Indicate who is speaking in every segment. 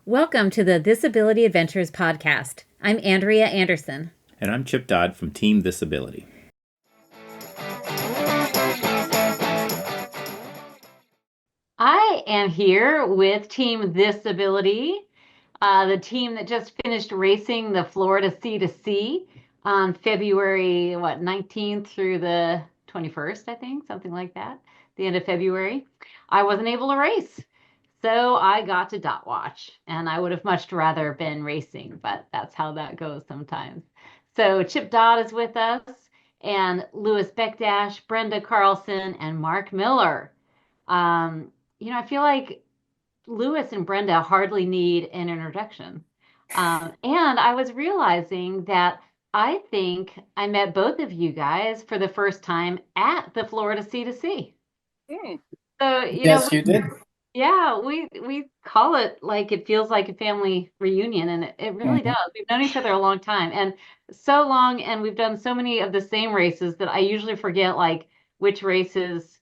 Speaker 1: Welcome to the Disability Adventures podcast. I'm Andrea Anderson.
Speaker 2: And I'm Chip Dodd from Team Disability.
Speaker 1: I am here with Team Disability, the team that just finished racing the Florida C2C on February, 19th through the 21st, I think, something like that, the end of February. I wasn't able to race, so I got to dot watch, and I would have much rather been racing, but that's how that goes sometimes. So Chip Dodd is with us, and Lewis Becdach, Brenda Carlson, and Mark Miller. Um, I feel like Lewis and Brenda hardly need an introduction. And I was realizing that I think I met both of you guys for the first time at the Florida C2C.
Speaker 3: Hmm.
Speaker 1: So,
Speaker 3: Yes, you did.
Speaker 1: yeah, we call it like it feels like a family reunion, and it really
Speaker 3: Mhm.
Speaker 1: does. We've known each other a long time, and so long, and we've done so many of the same races that I usually forget like which races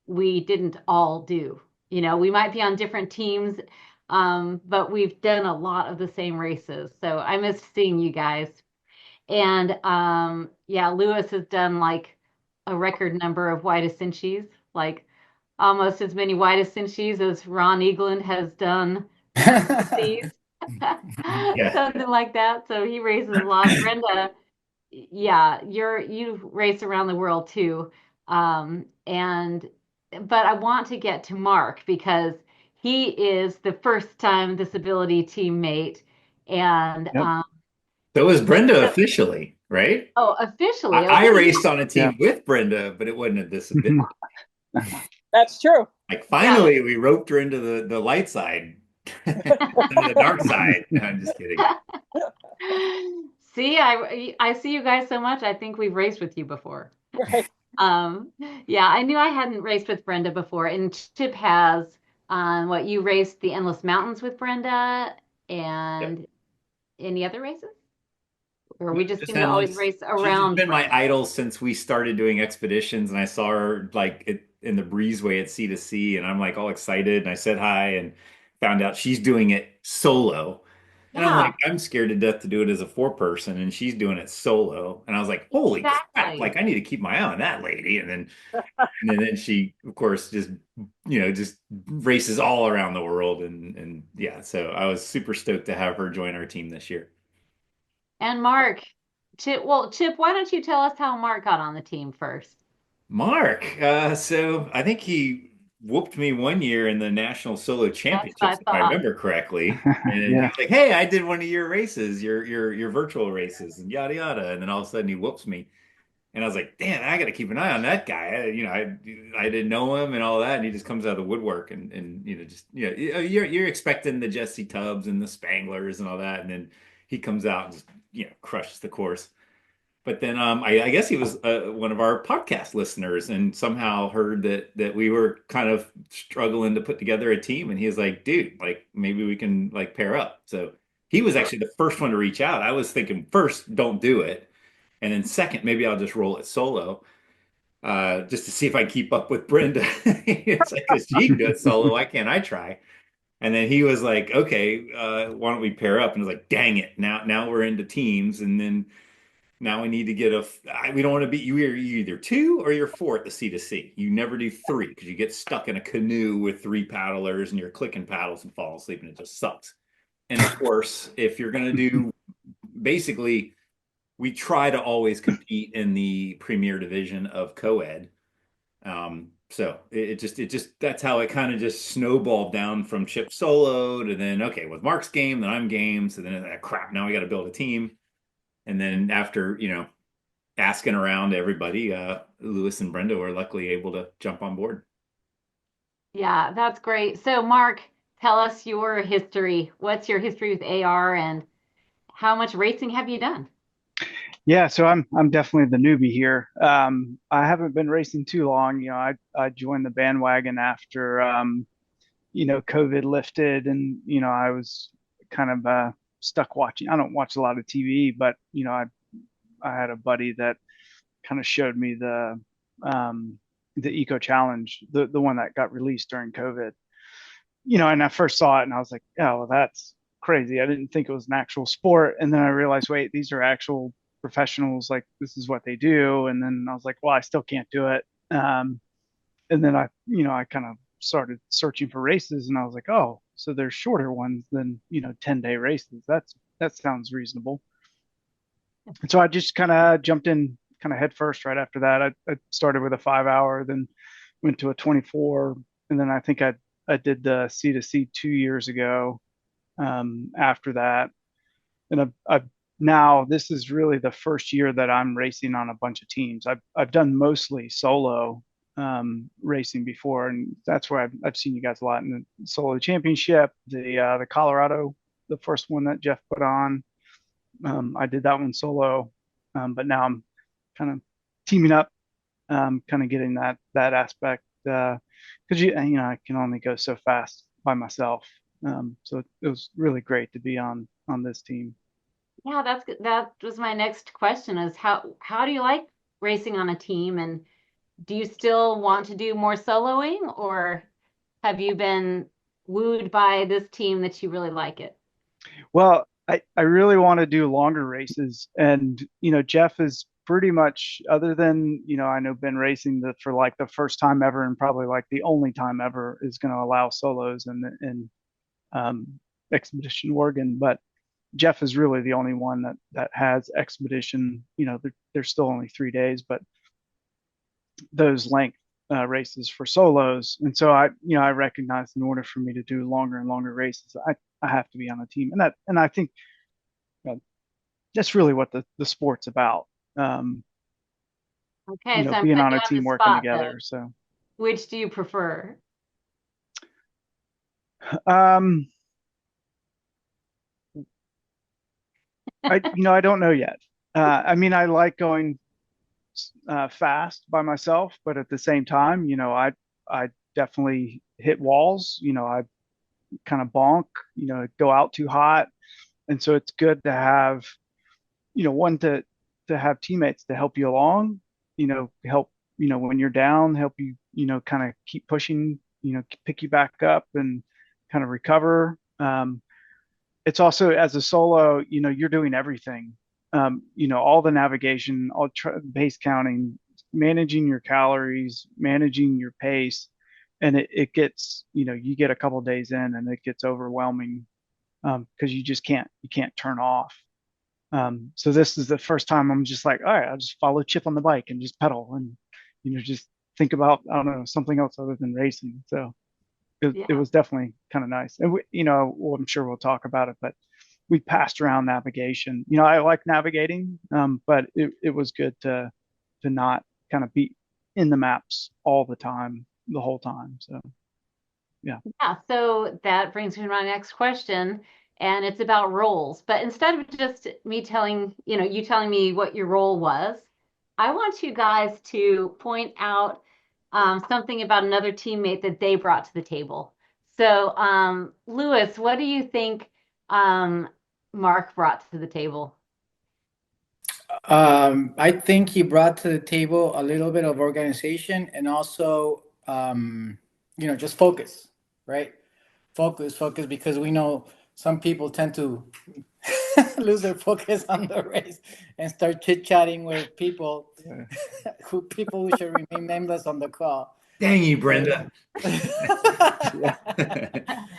Speaker 1: we didn't all do. We might be on different teams, but we've done a lot of the same races. So I miss seeing you guys. And yeah, Lewis has done like a record number of widest inches, like almost as many widest inches as Ron Eagland has done C2Cs.
Speaker 2: Yeah.
Speaker 1: Something like that. So he races a lot. Brenda, yeah, you race around the world too. And but I want to get to Mark because he is the first time disability teammate. And
Speaker 3: Yep.
Speaker 2: So was Brenda officially, right?
Speaker 1: oh, officially,
Speaker 2: I
Speaker 1: okay.
Speaker 2: raced on a
Speaker 3: Yeah.
Speaker 2: team with Brenda, but it wasn't a disability.
Speaker 3: That's true.
Speaker 2: Like
Speaker 1: Yeah.
Speaker 2: finally we roped her into the light side, into the dark side. No, I'm just kidding.
Speaker 1: See, I see you guys so much. I think we've raced with you before.
Speaker 3: Right.
Speaker 1: Um, yeah, I knew I hadn't raced with Brenda before, and Chip has. What you raced the Endless Mountains with Brenda,
Speaker 2: Yep.
Speaker 1: and any other races? Or
Speaker 2: No,
Speaker 1: we just
Speaker 2: just
Speaker 1: seem to always
Speaker 2: endless.
Speaker 1: race
Speaker 2: She's just
Speaker 1: around
Speaker 2: been my
Speaker 1: Brenda.
Speaker 2: idol since we started doing expeditions, and I saw her like in the breezeway at C2C, and I'm like all excited, and I said hi, and found out she's doing it solo, and I'm like,
Speaker 1: Yeah,
Speaker 2: I'm scared to death to do it as a four-person, and she's doing it solo, and I was like, holy crap!
Speaker 1: exactly.
Speaker 2: Like I need to keep my eye on that lady, and then she, of course, just races all around the world, and yeah, so I was super stoked to have her join our team this year.
Speaker 1: And Mark, Chip, why don't you tell us how Mark got on the team first?
Speaker 2: Mark, so I think he whooped me one year in the national solo
Speaker 1: That's what I
Speaker 2: championships, if I
Speaker 1: thought.
Speaker 2: remember correctly. And he
Speaker 3: Yeah.
Speaker 2: was like, "Hey, I did one of your races, your virtual races, and yada yada." And then all of a sudden, he whoops me, and I was like, "Damn, I got to keep an eye on that guy." I didn't know him and all that, and he just comes out of the woodwork, and just you're expecting the Jesse Tubbs and the Spanglers and all that, and then he comes out and just crushes the course. But then I guess he was one of our podcast listeners and somehow heard that we were kind of struggling to put together a team. And he was like, dude, like maybe we can like pair up. So he was actually the first one to reach out. I was thinking first, don't do it. And then second, maybe I'll just roll it solo just to see if I keep up with Brenda. It's like, because she can do it solo. Why can't I try? And then he was like, okay, why don't we pair up? And I was like, dang it. Now we're into teams. And then now we need to get we don't want to be, you're either two or you're four at the C to C. You never do three because you get stuck in a canoe with three paddlers and you're clicking paddles and fall asleep and it just sucks. And of course, if you're going to do, basically, we try to always compete in the premier division of co-ed. So it just that's how it kind of just snowballed down from Chip solo to then, okay, with Mark's game, then I'm game. So then crap, now we got to build a team. And then after, asking around to everybody, Lewis and Brenda were luckily able to jump on board.
Speaker 1: Yeah, that's great. So, Mark, tell us your history. What's your history with AR and how much racing have you done?
Speaker 3: Yeah. So I'm definitely the newbie here. I haven't been racing too long. I joined the bandwagon after COVID lifted, and I was kind of stuck watching. I don't watch a lot of TV, but I had a buddy that kind of showed me the Eco Challenge, the one that got released during COVID. And I first saw it and I was like, yeah, well, crazy. I didn't think it was an actual sport. And then I realized, wait, these are actual professionals. Like this is what they do. And then I was like, well, I still can't do it. And then I kind of started searching for races, and I was like, oh, so there's shorter ones than 10-day races. That sounds reasonable. And so I just kind of jumped in kind of head first right after that. I started with a 5 hour, then went to a 24, and then I think I did the C to C 2 years ago. After that, and I've now this is really the first year that I'm racing on a bunch of teams. I've done mostly solo racing before, and that's where I've seen you guys a lot in the solo championship, the Colorado, the first one that Jeff put on. I did that one solo, but now I'm kind of teaming up, kind of getting that aspect because I can only go so fast by myself. So it was really great to be on this team.
Speaker 1: Yeah, that's good. That was my next question is how do you like racing on a team, and do you still want to do more soloing, or have you been wooed by this team that you really like it?
Speaker 3: Well, I really want to do longer races. And, Jeff is pretty much, other than, I know Ben Racing that for like the first time ever and probably like the only time ever is going to allow solos in Expedition Oregon. But Jeff is really the only one that has Expedition. There's still only 3 days, but those length races for solos. And so I recognize in order for me to do longer and longer races, I have to be on a team. And I think uh, that's really what the sport's about. Um,
Speaker 1: Okay, so I'm
Speaker 3: Being
Speaker 1: putting
Speaker 3: on
Speaker 1: you
Speaker 3: a
Speaker 1: on the
Speaker 3: team working
Speaker 1: spot though.
Speaker 3: together. So,
Speaker 1: Which do you prefer?
Speaker 3: um, I don't know yet. I mean, I like going fast by myself, but at the same time, I definitely hit walls. I kind of bonk, go out too hot. And so it's good to have, one to have teammates to help you along, help, when you're down, help you, kind of keep pushing, pick you back up and kind of recover. It's also as a solo, you're doing everything. All the navigation, base counting, managing your calories, managing your pace, and it gets, you get a couple days in, and it gets overwhelming because you can't turn off. So this is the first time I'm just like, all right, I'll just follow Chip on the bike and just pedal and just think about I don't know something else other than racing. So it
Speaker 1: Yeah.
Speaker 3: was definitely kind of nice. And well, I'm sure we'll talk about it, but we passed around navigation. I like navigating, but it was good to not kind of be in the maps all the time, the whole time. So yeah.
Speaker 1: Yeah, so that brings me to my next question, and it's about roles. But instead of just me telling, you telling me what your role was, I want you guys to point out something about another teammate that they brought to the table. So, Lewis, what do you think Mark brought to the table?
Speaker 4: I think he brought to the table a little bit of organization and also, just focus, right? Focus, because we know some people tend to lose their focus on the race and start chit chatting with people who should remain nameless on the call.
Speaker 2: Dang you,
Speaker 4: So,
Speaker 2: Brenda.
Speaker 3: Yeah.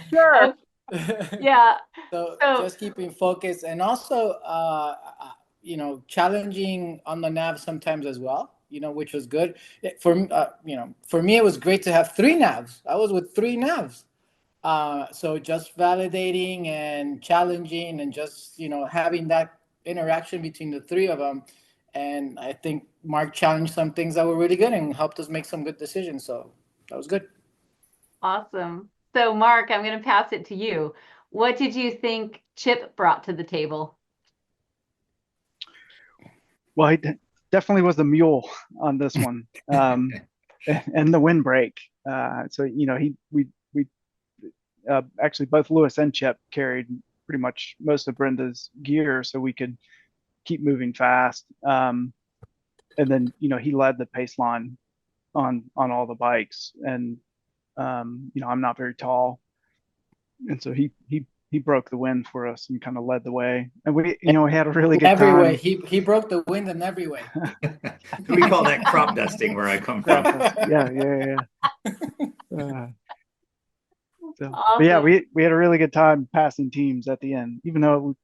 Speaker 3: Sure.
Speaker 1: Okay, yeah.
Speaker 4: so
Speaker 1: So
Speaker 4: just keeping focus and also, challenging on the nav sometimes as well. Which was good for me. It was great to have three navs. I was with three navs. So just validating and challenging and just, having that interaction between the three of them. And I think Mark challenged some things that were really good and helped us make some good decisions. So that was good.
Speaker 1: awesome. So, Mark, I'm going to pass it to you. What did you think Chip brought to the table?
Speaker 3: Well, definitely was the mule on this one, and the windbreak. So we actually both Lewis and Chip carried pretty much most of Brenda's gear, so we could keep moving fast. And then he led the pace line on all the bikes, and I'm not very tall, and so he he broke the wind for us and kind of led the way. And we had a really
Speaker 4: In
Speaker 3: good
Speaker 4: every way,
Speaker 3: time.
Speaker 4: he broke the wind in every way.
Speaker 2: We call that crop dusting where I come from.
Speaker 3: Crap dust. Yeah. Uh, but yeah,
Speaker 1: Awesome.
Speaker 3: we had a really good time passing teams at the end, even though we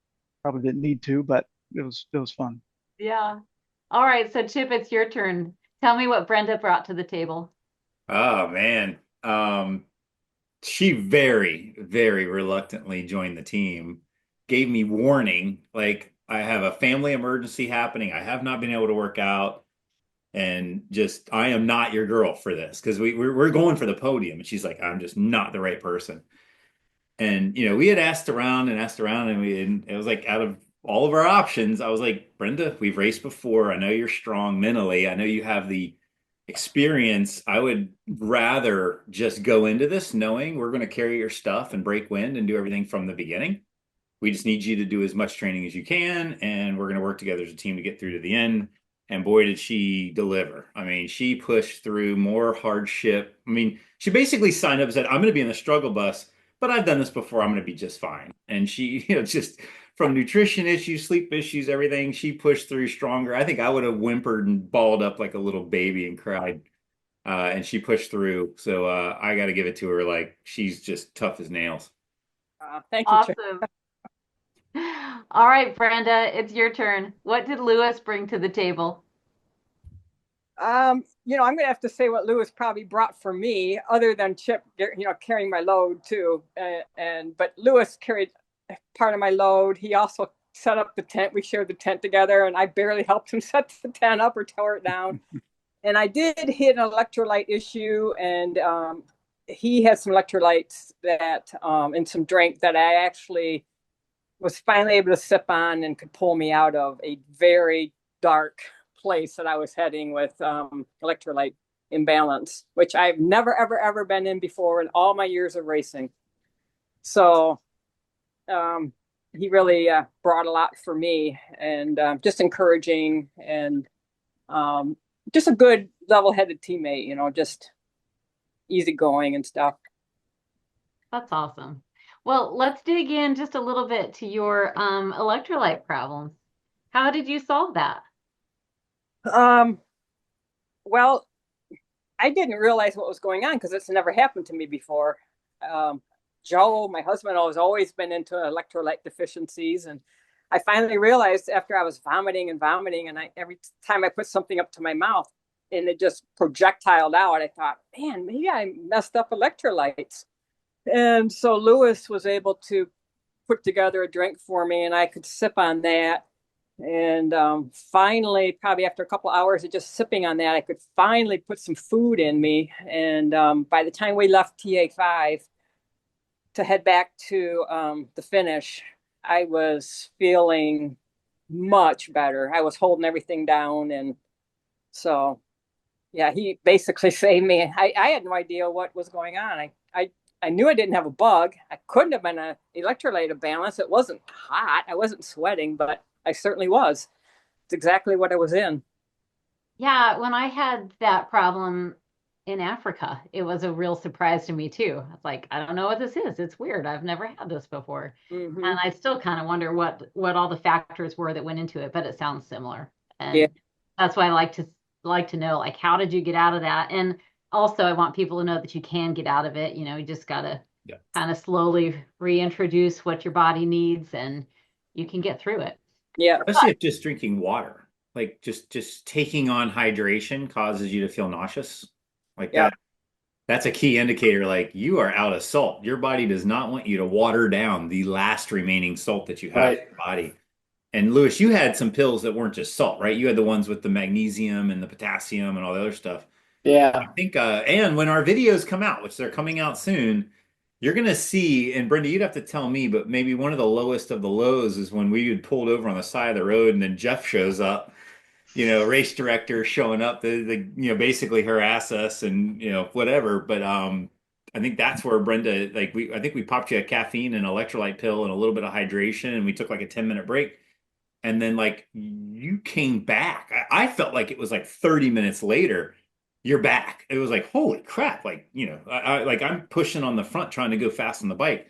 Speaker 3: probably didn't need to, but it was fun.
Speaker 1: Yeah. All right. So Chip, it's your turn. Tell me what Brenda brought to the table.
Speaker 2: Oh man. She very, very reluctantly joined the team, gave me warning, like I have a family emergency happening. I have not been able to work out, and just I am not your girl for this because we're going for the podium. And she's like, I'm just not the right person. And we had asked around, and it was like out of all of our options, I was like, Brenda, we've raced before. I know you're strong mentally. I know you have the experience. I would rather just go into this knowing we're going to carry your stuff and break wind and do everything from the beginning. We just need you to do as much training as you can, and we're going to work together as a team to get through to the end. And boy, did she deliver. I mean, she pushed through more hardship. I mean, she basically signed up and said, I'm going to be in the struggle bus, but I've done this before. I'm going to be just fine. And she, just from nutrition issues, sleep issues, everything, she pushed through stronger. I think I would have whimpered and balled up like a little baby and cried. And she pushed through. So I got to give it to her. Like, she's just tough as nails.
Speaker 5: Thank you, Chip.
Speaker 1: Awesome. All right, Brenda, it's your turn. What did Lewis bring to the table?
Speaker 5: I'm going to have to say what Lewis probably brought for me, other than Chip, carrying my load too. But Lewis carried part of my load. He also set up the tent. We shared the tent together, and I barely helped him set the tent up or tore it down. And I did hit an electrolyte issue, and he had some electrolytes that and some drink that I actually was finally able to sip on and could pull me out of a very dark place that I was heading with electrolyte imbalance, which I've never, ever, ever been in before in all my years of racing. So he really brought a lot for me, and just encouraging, and just a good level-headed teammate, just easygoing and stuff.
Speaker 1: That's awesome. Well, let's dig in just a little bit to your electrolyte problems. How did you solve that?
Speaker 5: Well, I didn't realize what was going on because it's never happened to me before. Joe, my husband, has always been into electrolyte deficiencies, and I finally realized after I was vomiting, and every time I put something up to my mouth and it just projectiled out, I thought, man, maybe I messed up electrolytes. And so Lewis was able to put together a drink for me, and I could sip on that. And finally, probably after a couple hours of just sipping on that, I could finally put some food in me. And by the time we left TA5 to head back to the finish, I was feeling much better. I was holding everything down. And so, yeah, he basically saved me. I had no idea what was going on. I knew I didn't have a bug. I couldn't have been an electrolyte imbalance. It wasn't hot. I wasn't sweating, but I certainly was. It's exactly what I was in.
Speaker 1: Yeah, when I had that problem in Africa, it was a real surprise to me too. I was like, I don't know what this is. It's weird. I've never had this before.
Speaker 5: Mm-hmm.
Speaker 1: And I still kind of wonder what all the factors were that went into it, but it sounds similar. And
Speaker 5: Yeah.
Speaker 1: that's why I like to know, like, how did you get out of that? And also I want people to know that you can get out of it. You just got to kind of slowly reintroduce what your body needs, and you can get through it.
Speaker 5: Yeah.
Speaker 2: Especially if just drinking water, like just taking on hydration causes you to feel nauseous. Like that's a key indicator. Like, you are out of salt. Your body does not want you to water down the last remaining salt that you have in your body. And Lewis, you had some pills that weren't just salt, right? You had the ones with the magnesium and the potassium and all the other stuff.
Speaker 4: Yeah.
Speaker 2: I think, and when our videos come out, which they're coming out soon, you're going to see, and Brenda, you'd have to tell me, but maybe one of the lowest of the lows is when we had pulled over on the side of the road, and then Jeff shows up, race director showing up the basically harass us and, whatever. But I think that's where Brenda, I think we popped you a caffeine and electrolyte pill and a little bit of hydration, and we took like a 10-minute break. And then you came back. I felt like it was like 30 minutes later, you're back. It was like, holy crap. I'm pushing on the front trying to go fast on the bike.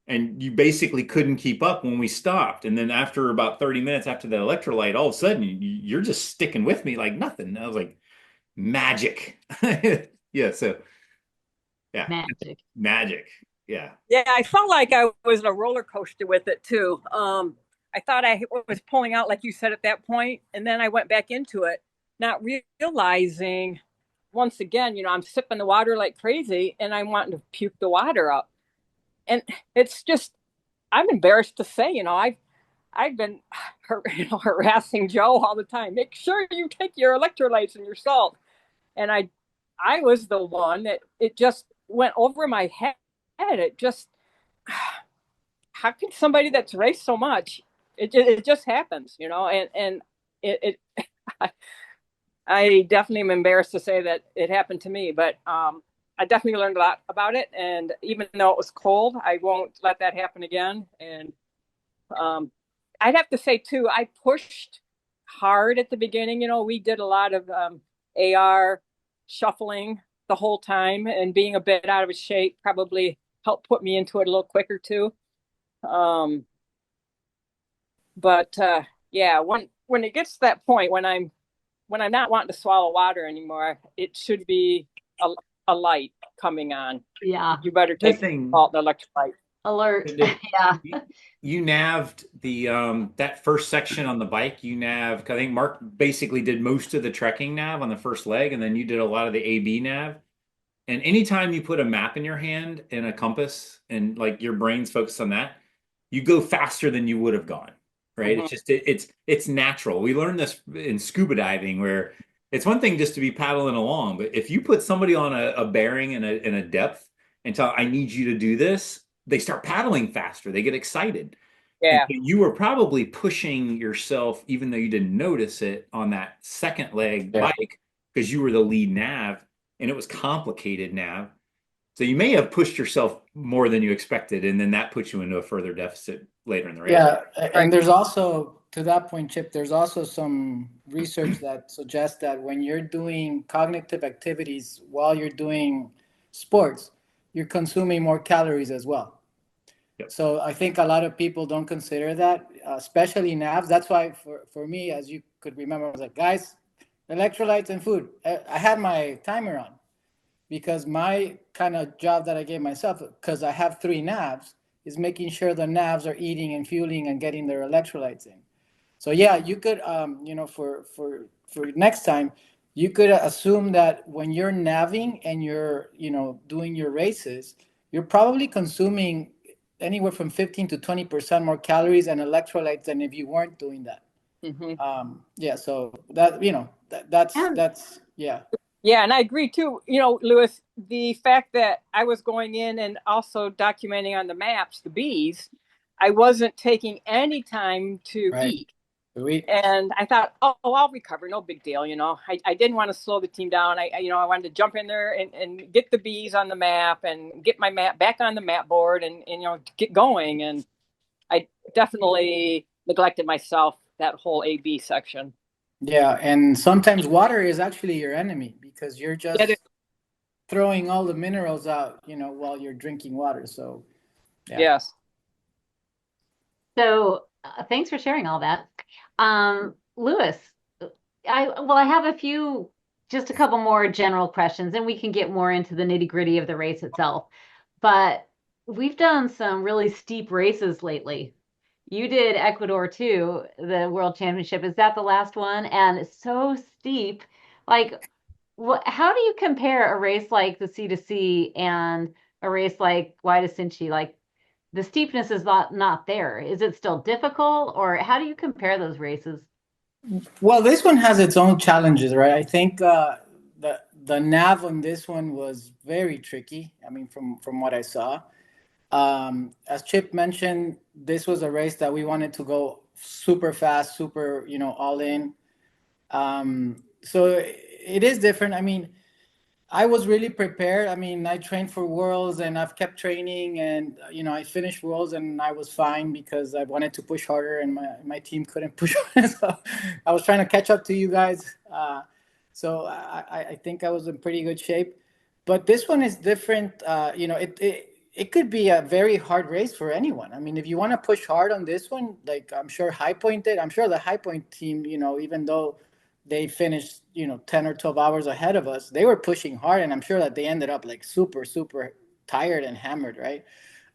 Speaker 2: and you basically couldn't keep up when we stopped. And then after about 30 minutes after the electrolyte, all of a sudden you're just sticking with me like nothing. I was like, magic. Yeah, so yeah,
Speaker 1: Magic.
Speaker 2: magic. Yeah.
Speaker 5: Yeah, I felt like I was in a roller coaster with it too. I thought I was pulling out, like you said, at that point, and then I went back into it, not realizing once again, I'm sipping the water like crazy, and I'm wanting to puke the water up. And it's just, I'm embarrassed to say, I've been, harassing Joe all the time. Make sure you take your electrolytes and your salt. And I was the one that it just went over my head. It just, how can somebody that's raced so much, it just happens, and it I definitely am embarrassed to say that it happened to me, but I definitely learned a lot about it. And even though it was cold, I won't let that happen again. And I'd have to say too, I pushed hard at the beginning. We did a lot of AR shuffling the whole time, and being a bit out of shape probably helped put me into it a little quicker too. Um, but yeah, when it gets to that point when I'm not wanting to swallow water anymore, it should be a, a light coming on.
Speaker 1: Yeah.
Speaker 5: You better
Speaker 2: The
Speaker 5: take
Speaker 2: thing,
Speaker 5: salt and electrolyte.
Speaker 1: Alert.
Speaker 2: Did-
Speaker 1: Yeah.
Speaker 2: you navved the that first section on the bike. You nav. I think Mark basically did most of the trekking nav on the first leg, and then you did a lot of the AB nav. And anytime you put a map in your hand and a compass, and like your brain's focused on that, you go faster than you would have gone. Right?
Speaker 5: Mhm.
Speaker 2: It's just it's natural. We learned this in scuba diving, where it's one thing just to be paddling along, but if you put somebody on a bearing and a depth and tell I need you to do this, they start paddling faster. They get excited. And
Speaker 5: Yeah.
Speaker 2: so you were probably pushing yourself, even though you didn't notice it, on that second leg
Speaker 4: Yeah.
Speaker 2: bike because you were the lead nav and it was complicated nav. So you may have pushed yourself more than you expected, and then that puts you into a further deficit later in the race.
Speaker 4: Yeah,
Speaker 5: Right.
Speaker 4: and there's also, to that point, Chip, there's also some research that suggests that when you're doing cognitive activities while you're doing sports, you're consuming more calories as well.
Speaker 2: Yep.
Speaker 4: So I think a lot of people don't consider that, especially NAVs. That's why for me, as you could remember, I was like, guys, electrolytes and food. I had my timer on because my kind of job that I gave myself, because I have three NAVs, is making sure the NAVs are eating and fueling and getting their electrolytes in. So yeah, you could, for next time, you could assume that when you're naving and you're, doing your races, you're probably consuming anywhere from 15 to 20% more calories and electrolytes than if you weren't doing that.
Speaker 5: Mhm.
Speaker 4: Yeah, so that, that's
Speaker 1: And
Speaker 4: yeah.
Speaker 5: Yeah, and I agree too. Lewis, the fact that I was going in and also documenting on the maps the bees, I wasn't taking any time to
Speaker 4: Right.
Speaker 5: eat.
Speaker 4: Sweet.
Speaker 5: And I thought, oh, I'll recover, no big deal. I didn't want to slow the team down. I wanted to jump in there and get the bees on the map and get my map back on the map board and get going. And I definitely neglected myself that whole AB section.
Speaker 4: Yeah, and sometimes water is actually your enemy because you're
Speaker 5: Yeah,
Speaker 4: just throwing all the minerals out, while you're drinking water. So, yeah.
Speaker 5: yes.
Speaker 1: so thanks for sharing all that. Lewis, I have just a couple more general questions, and we can get more into the nitty-gritty of the race itself. But we've done some really steep races lately. You did Ecuador too, the World Championship. Is that the last one? And it's so steep. Like, how do you compare a race like the C to C and a race like Y to Cinci? Like, the steepness is not there. Is it still difficult, or how do you compare those races?
Speaker 4: Well, this one has its own challenges, right? I think the nav on this one was very tricky. I mean, from what I saw, as Chip mentioned, this was a race that we wanted to go super fast, super, all in. So it is different. I mean, I was really prepared. I mean, I trained for Worlds and I've kept training and, I finished Worlds and I was fine because I wanted to push harder and my team couldn't push. So I was trying to catch up to you guys. So I think I was in pretty good shape. But this one is different. it could be a very hard race for anyone. I mean, if you want to push hard on this one, like I'm sure High Point did, I'm sure the High Point team, even though they finished, 10 or 12 hours ahead of us, they were pushing hard, and I'm sure that they ended up like super, super tired and hammered, right?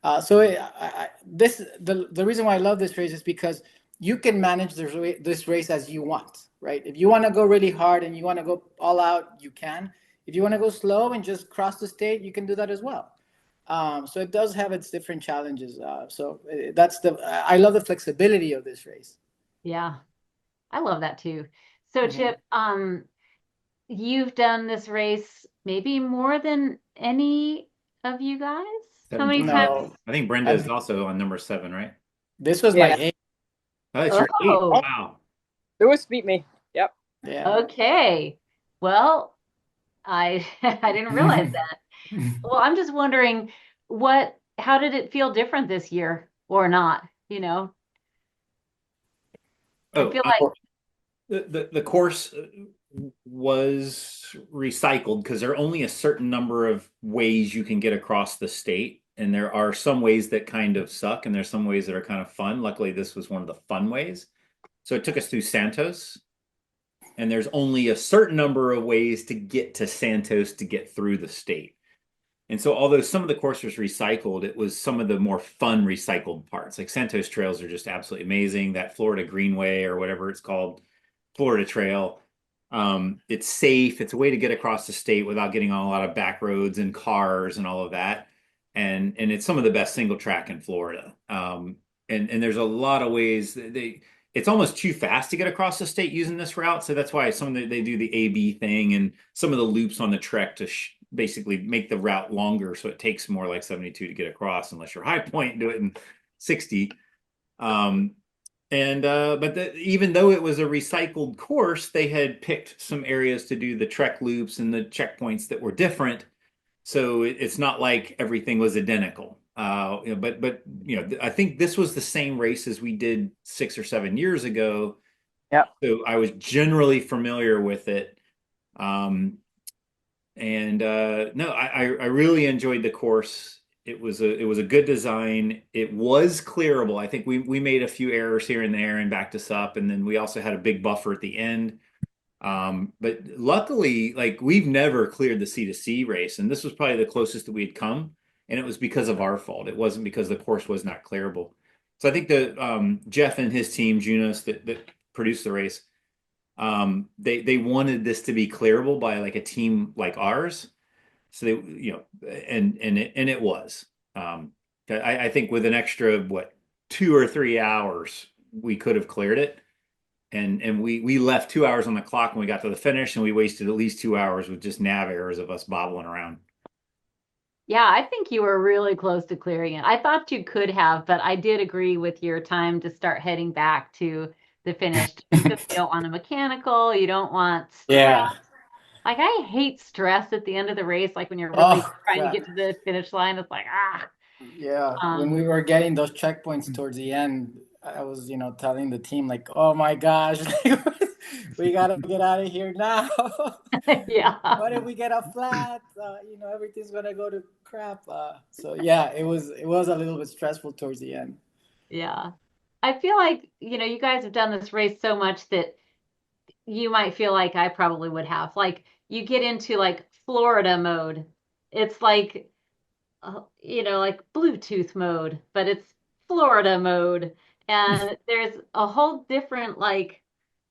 Speaker 4: The reason why I love this race is because you can manage this race as you want, right? If you want to go really hard and you want to go all out, you can. If you want to go slow and just cross the state, you can do that as well. So it does have its different challenges. I love the flexibility of this race.
Speaker 1: Yeah, I love that too. So
Speaker 4: Mhm.
Speaker 1: Chip, you've done this race maybe more than any of you guys. How
Speaker 2: Seven
Speaker 1: many
Speaker 2: times.
Speaker 1: times?
Speaker 4: No,
Speaker 2: I think Brenda is
Speaker 4: I've,
Speaker 2: also on number 7, right?
Speaker 4: this was my
Speaker 5: Yeah,
Speaker 4: eighth.
Speaker 2: Oh, that's your 8.
Speaker 1: Oh,
Speaker 2: Wow.
Speaker 5: Lewis beat me. Yep.
Speaker 4: Yeah.
Speaker 1: okay. Well, I I didn't realize that. Well, I'm just wondering how did it feel different this year or not? I
Speaker 2: Oh,
Speaker 1: feel like,
Speaker 2: the course was recycled because there are only a certain number of ways you can get across the state, and there are some ways that kind of suck, and there's some ways that are kind of fun. Luckily, this was one of the fun ways. So it took us through Santos, and there's only a certain number of ways to get to Santos to get through the state. And so, although some of the course was recycled, it was some of the more fun recycled parts. Like Santos trails are just absolutely amazing. That Florida Greenway or whatever it's called, Florida Trail. It's safe. It's a way to get across the state without getting on a lot of back roads and cars and all of that. And it's some of the best single track in Florida. And there's a lot of ways it's almost too fast to get across the state using this route. So that's why they do the AB thing and some of the loops on the trek to basically make the route longer. So it takes more like 72 to get across, unless you're High Point and do it in 60. Um, even though it was a recycled course, they had picked some areas to do the trek loops and the checkpoints that were different. So it's not like everything was identical. I think this was the same race as we did 6 or 7 years ago.
Speaker 4: Yeah.
Speaker 2: So I was generally familiar with it. Um, and no, I really enjoyed the course. It was a good design. It was clearable. I think we made a few errors here and there and backed us up, and then we also had a big buffer at the end. But luckily, like we've never cleared the C2C race, and this was probably the closest that we had come, and it was because of our fault. It wasn't because the course was not clearable. So I think that Jeff and his team, Junos, that produced the race, they wanted this to be clearable by like a team like ours. So and it was. I think with an extra 2 or 3 hours, we could have cleared it. And we left 2 hours on the clock when we got to the finish, and we wasted at least 2 hours with just nav errors of us bobbling around.
Speaker 1: yeah, I think you were really close to clearing it. I thought you could have, but I did agree with your time to start heading back to the finish because you don't want a mechanical, you don't want stress.
Speaker 4: Yeah.
Speaker 1: Like I hate stress at the end of the race, like when you're really
Speaker 4: Oh,
Speaker 1: trying to
Speaker 4: God.
Speaker 1: get to the finish line, it's like
Speaker 4: Yeah. When
Speaker 1: um
Speaker 4: we were getting those checkpoints towards the end, I was, telling the team, like, oh my gosh, we got to get out of here now.
Speaker 1: yeah.
Speaker 4: What if we get a flat? Everything's going to go to crap. So yeah, it was a little bit stressful towards the end.
Speaker 1: Yeah. I feel like, you guys have done this race so much that you might feel like I probably would have. Like you get into like Florida mode. It's like like Bluetooth mode, but it's Florida mode. And there's a whole different, like,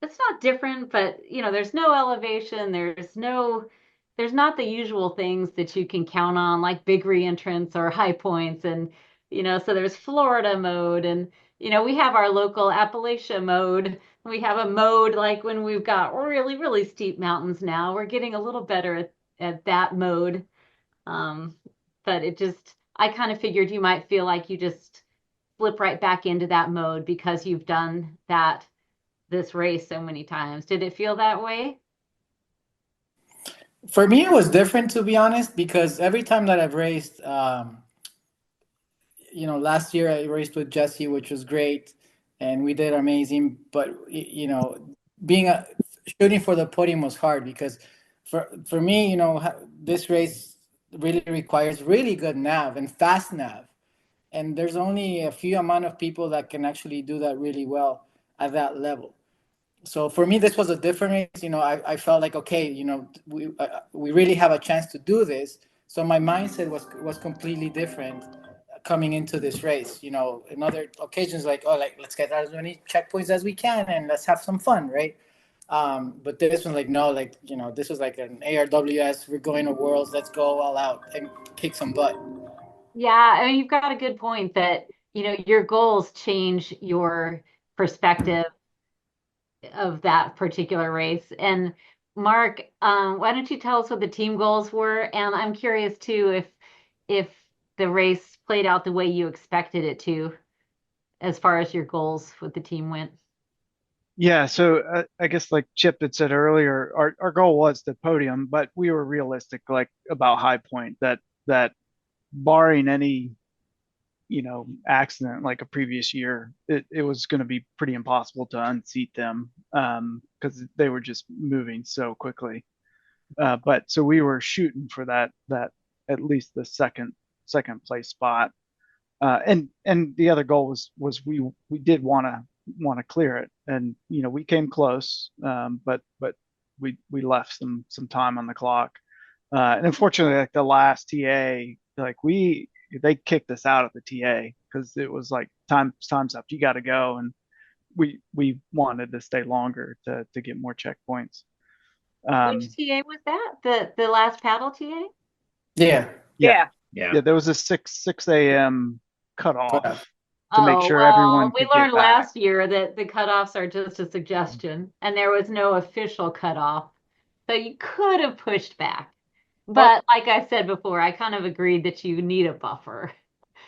Speaker 1: it's not different, but there's no elevation, there's not the usual things that you can count on, like big reentrance or high points. And, so there's Florida mode, and, we have our local Appalachia mode. We have a mode like when we've got really, really steep mountains now. We're getting a little better at that mode. Um, but I kind of figured you might feel like you just flip right back into that mode because you've done this race so many times. Did it feel that way?
Speaker 4: For me, it was different, to be honest, because every time that I've raced, last year I raced with Jesse, which was great, and we did amazing. But being shooting for the podium was hard because for me, this race, really requires really good nav and fast nav. And there's only a few amount of people that can actually do that really well at that level. So for me, this was a different race. I felt like, okay, we really have a chance to do this. So my mindset was completely different coming into this race. In other occasions, like, oh, like, let's get as many checkpoints as we can and let's have some fun, right? But this one, like, no, like, this was like an ARWS. We're going to Worlds. Let's go all out and kick some butt.
Speaker 1: Yeah, I mean, you've got a good point that, your goals change your perspective of that particular race. And Mark, why don't you tell us what the team goals were? And I'm curious too if the race played out the way you expected it to, as far as your goals with the team went.
Speaker 3: Yeah, so I guess like Chip had said earlier, our goal was the podium, but we were realistic like about High Point that barring any accident like a previous year, it was going to be pretty impossible to unseat them because they were just moving so quickly. But so we were shooting for that at least the second place spot. And the other goal was we did want to clear it, and we came close, but we left some time on the clock, and unfortunately, like the last TA, like they kicked us out of the TA because it was like time's up, you got to go, and we wanted to stay longer to get more checkpoints.
Speaker 1: Which TA was that? The last paddle TA?
Speaker 4: Yeah.
Speaker 3: Yeah,
Speaker 2: Yeah.
Speaker 3: yeah, there was a 6 a.m. cutoff to make
Speaker 1: Oh,
Speaker 3: sure
Speaker 1: well,
Speaker 3: everyone
Speaker 1: we
Speaker 3: could get
Speaker 1: learned
Speaker 3: back.
Speaker 1: last year that the cutoffs are just a suggestion, and there was no official cutoff. So you could have pushed back.
Speaker 5: Well,
Speaker 1: But like I said before, I kind of agreed that you need a buffer.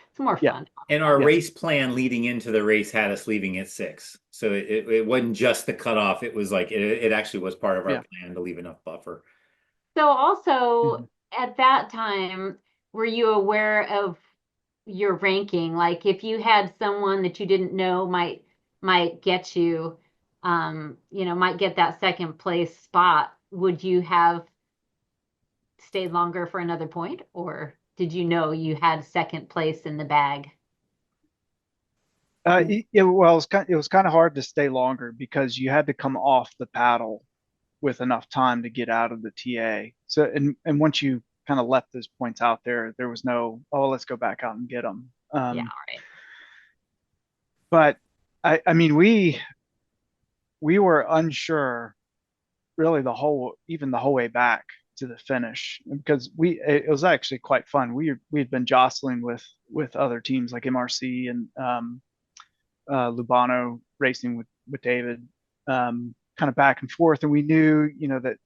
Speaker 1: It's more
Speaker 3: Yeah,
Speaker 1: fun.
Speaker 2: And our
Speaker 3: yes,
Speaker 2: race plan leading into the race had us leaving at 6. So it wasn't just the cutoff. It was like it actually was part of our
Speaker 3: yeah.
Speaker 2: plan to leave enough buffer.
Speaker 1: So also
Speaker 3: Mhm.
Speaker 1: at that time, were you aware of your ranking? Like if you had someone that you didn't know might get you, might get that second place spot, would you have stayed longer for another point, or did you know you had second place in the bag?
Speaker 3: Well, it was kind of hard to stay longer because you had to come off the paddle with enough time to get out of the TA. So and once you kind of left those points out there, there was no, oh, let's go back out and get them.
Speaker 1: Yeah, all right.
Speaker 3: But I mean, we were unsure really even the whole way back to the finish because it was actually quite fun. We had been jostling with other teams like MRC and Lubano racing with David, kind of back and forth, and we knew that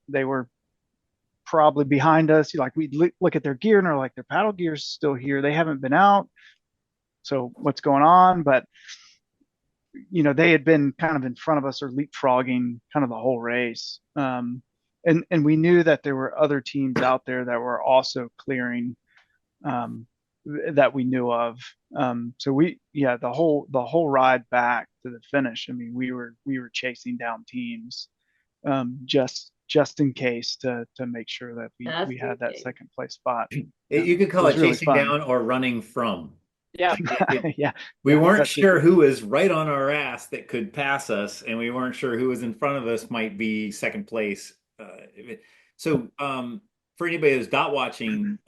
Speaker 3: they were probably behind us. Like we'd look at their gear and are like, their paddle gear's still here. They haven't been out. So what's going on? But they had been kind of in front of us or leapfrogging kind of the whole race. And we knew that there were other teams out there that were also clearing, that we knew of. So the whole ride back to the finish. I mean, we were chasing down teams, just in case to make sure that
Speaker 1: That's
Speaker 3: we had that
Speaker 1: okay.
Speaker 3: second place spot.
Speaker 2: You could
Speaker 3: It
Speaker 2: call it
Speaker 3: was really
Speaker 2: chasing
Speaker 3: fun.
Speaker 2: down or running from.
Speaker 5: yeah.
Speaker 3: Yeah,
Speaker 2: We weren't
Speaker 3: that's it.
Speaker 2: sure who was right on our ass that could pass us, and we weren't sure who was in front of us might be second place. So, for anybody who's dot watching,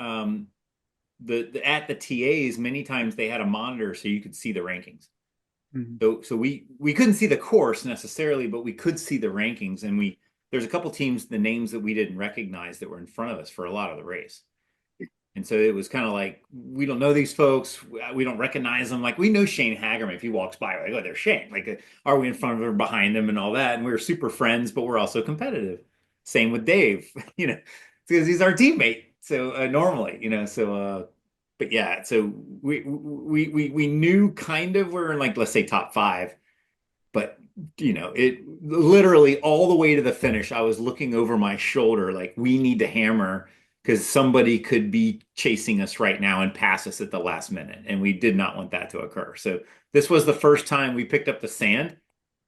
Speaker 2: the at the TAs, many times they had a monitor so you could see the rankings.
Speaker 3: Mhm.
Speaker 2: So we couldn't see the course necessarily, but we could see the rankings, and there's a couple teams, the names that we didn't recognize that were in front of us for a lot of the race. And so it was kind of like, we don't know these folks. We don't recognize them. Like, we know Shane Hagerman. If he walks by, we're like, oh, there's Shane. Like, are we in front of him or behind him and all that? And we were super friends, but we're also competitive. Same with Dave, because he's our teammate. So normally, but yeah, so we knew kind of we're in, like, let's say top 5, but it literally all the way to the finish, I was looking over my shoulder like, we need to hammer because somebody could be chasing us right now and pass us at the last minute. And we did not want that to occur. So this was the first time we picked up the sand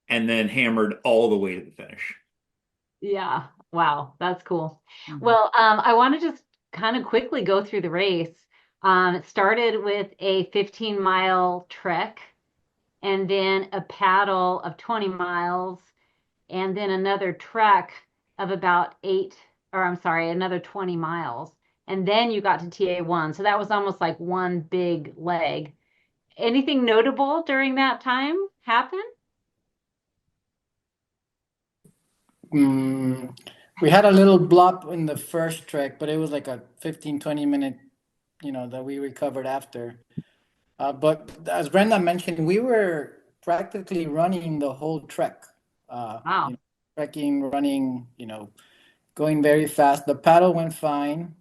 Speaker 2: and then hammered all the way to the finish.
Speaker 1: Yeah. Wow. That's cool.
Speaker 3: Mhm.
Speaker 1: Well, I want to just kind of quickly go through the race. It started with a 15-mile trek and then a paddle of 20 miles and then another trek of about another 20 miles. And then you got to TA1. So that was almost like one big leg. Anything notable during that time happen?
Speaker 4: We had a little blop in the first trek, but it was like a 15-20 minute, that we recovered after. But as Brenda mentioned, we were practically running the whole trek.
Speaker 1: Wow.
Speaker 4: Trekking, running, going very fast. The paddle went fine.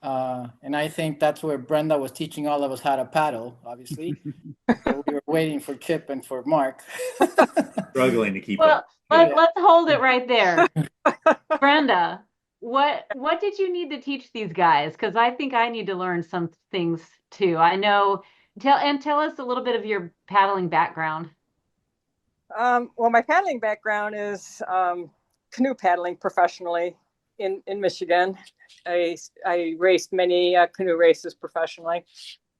Speaker 4: And I think that's where Brenda was teaching all of us how to paddle, obviously. So we were waiting for Chip and for Mark.
Speaker 2: Struggling to keep
Speaker 1: Well,
Speaker 2: up.
Speaker 1: let's hold it right there. Brenda, what did you need to teach these guys? Because I think I need to learn some things too. I know, tell us a little bit of your paddling background.
Speaker 5: Well, my paddling background is canoe paddling professionally in Michigan. I raced many canoe races professionally.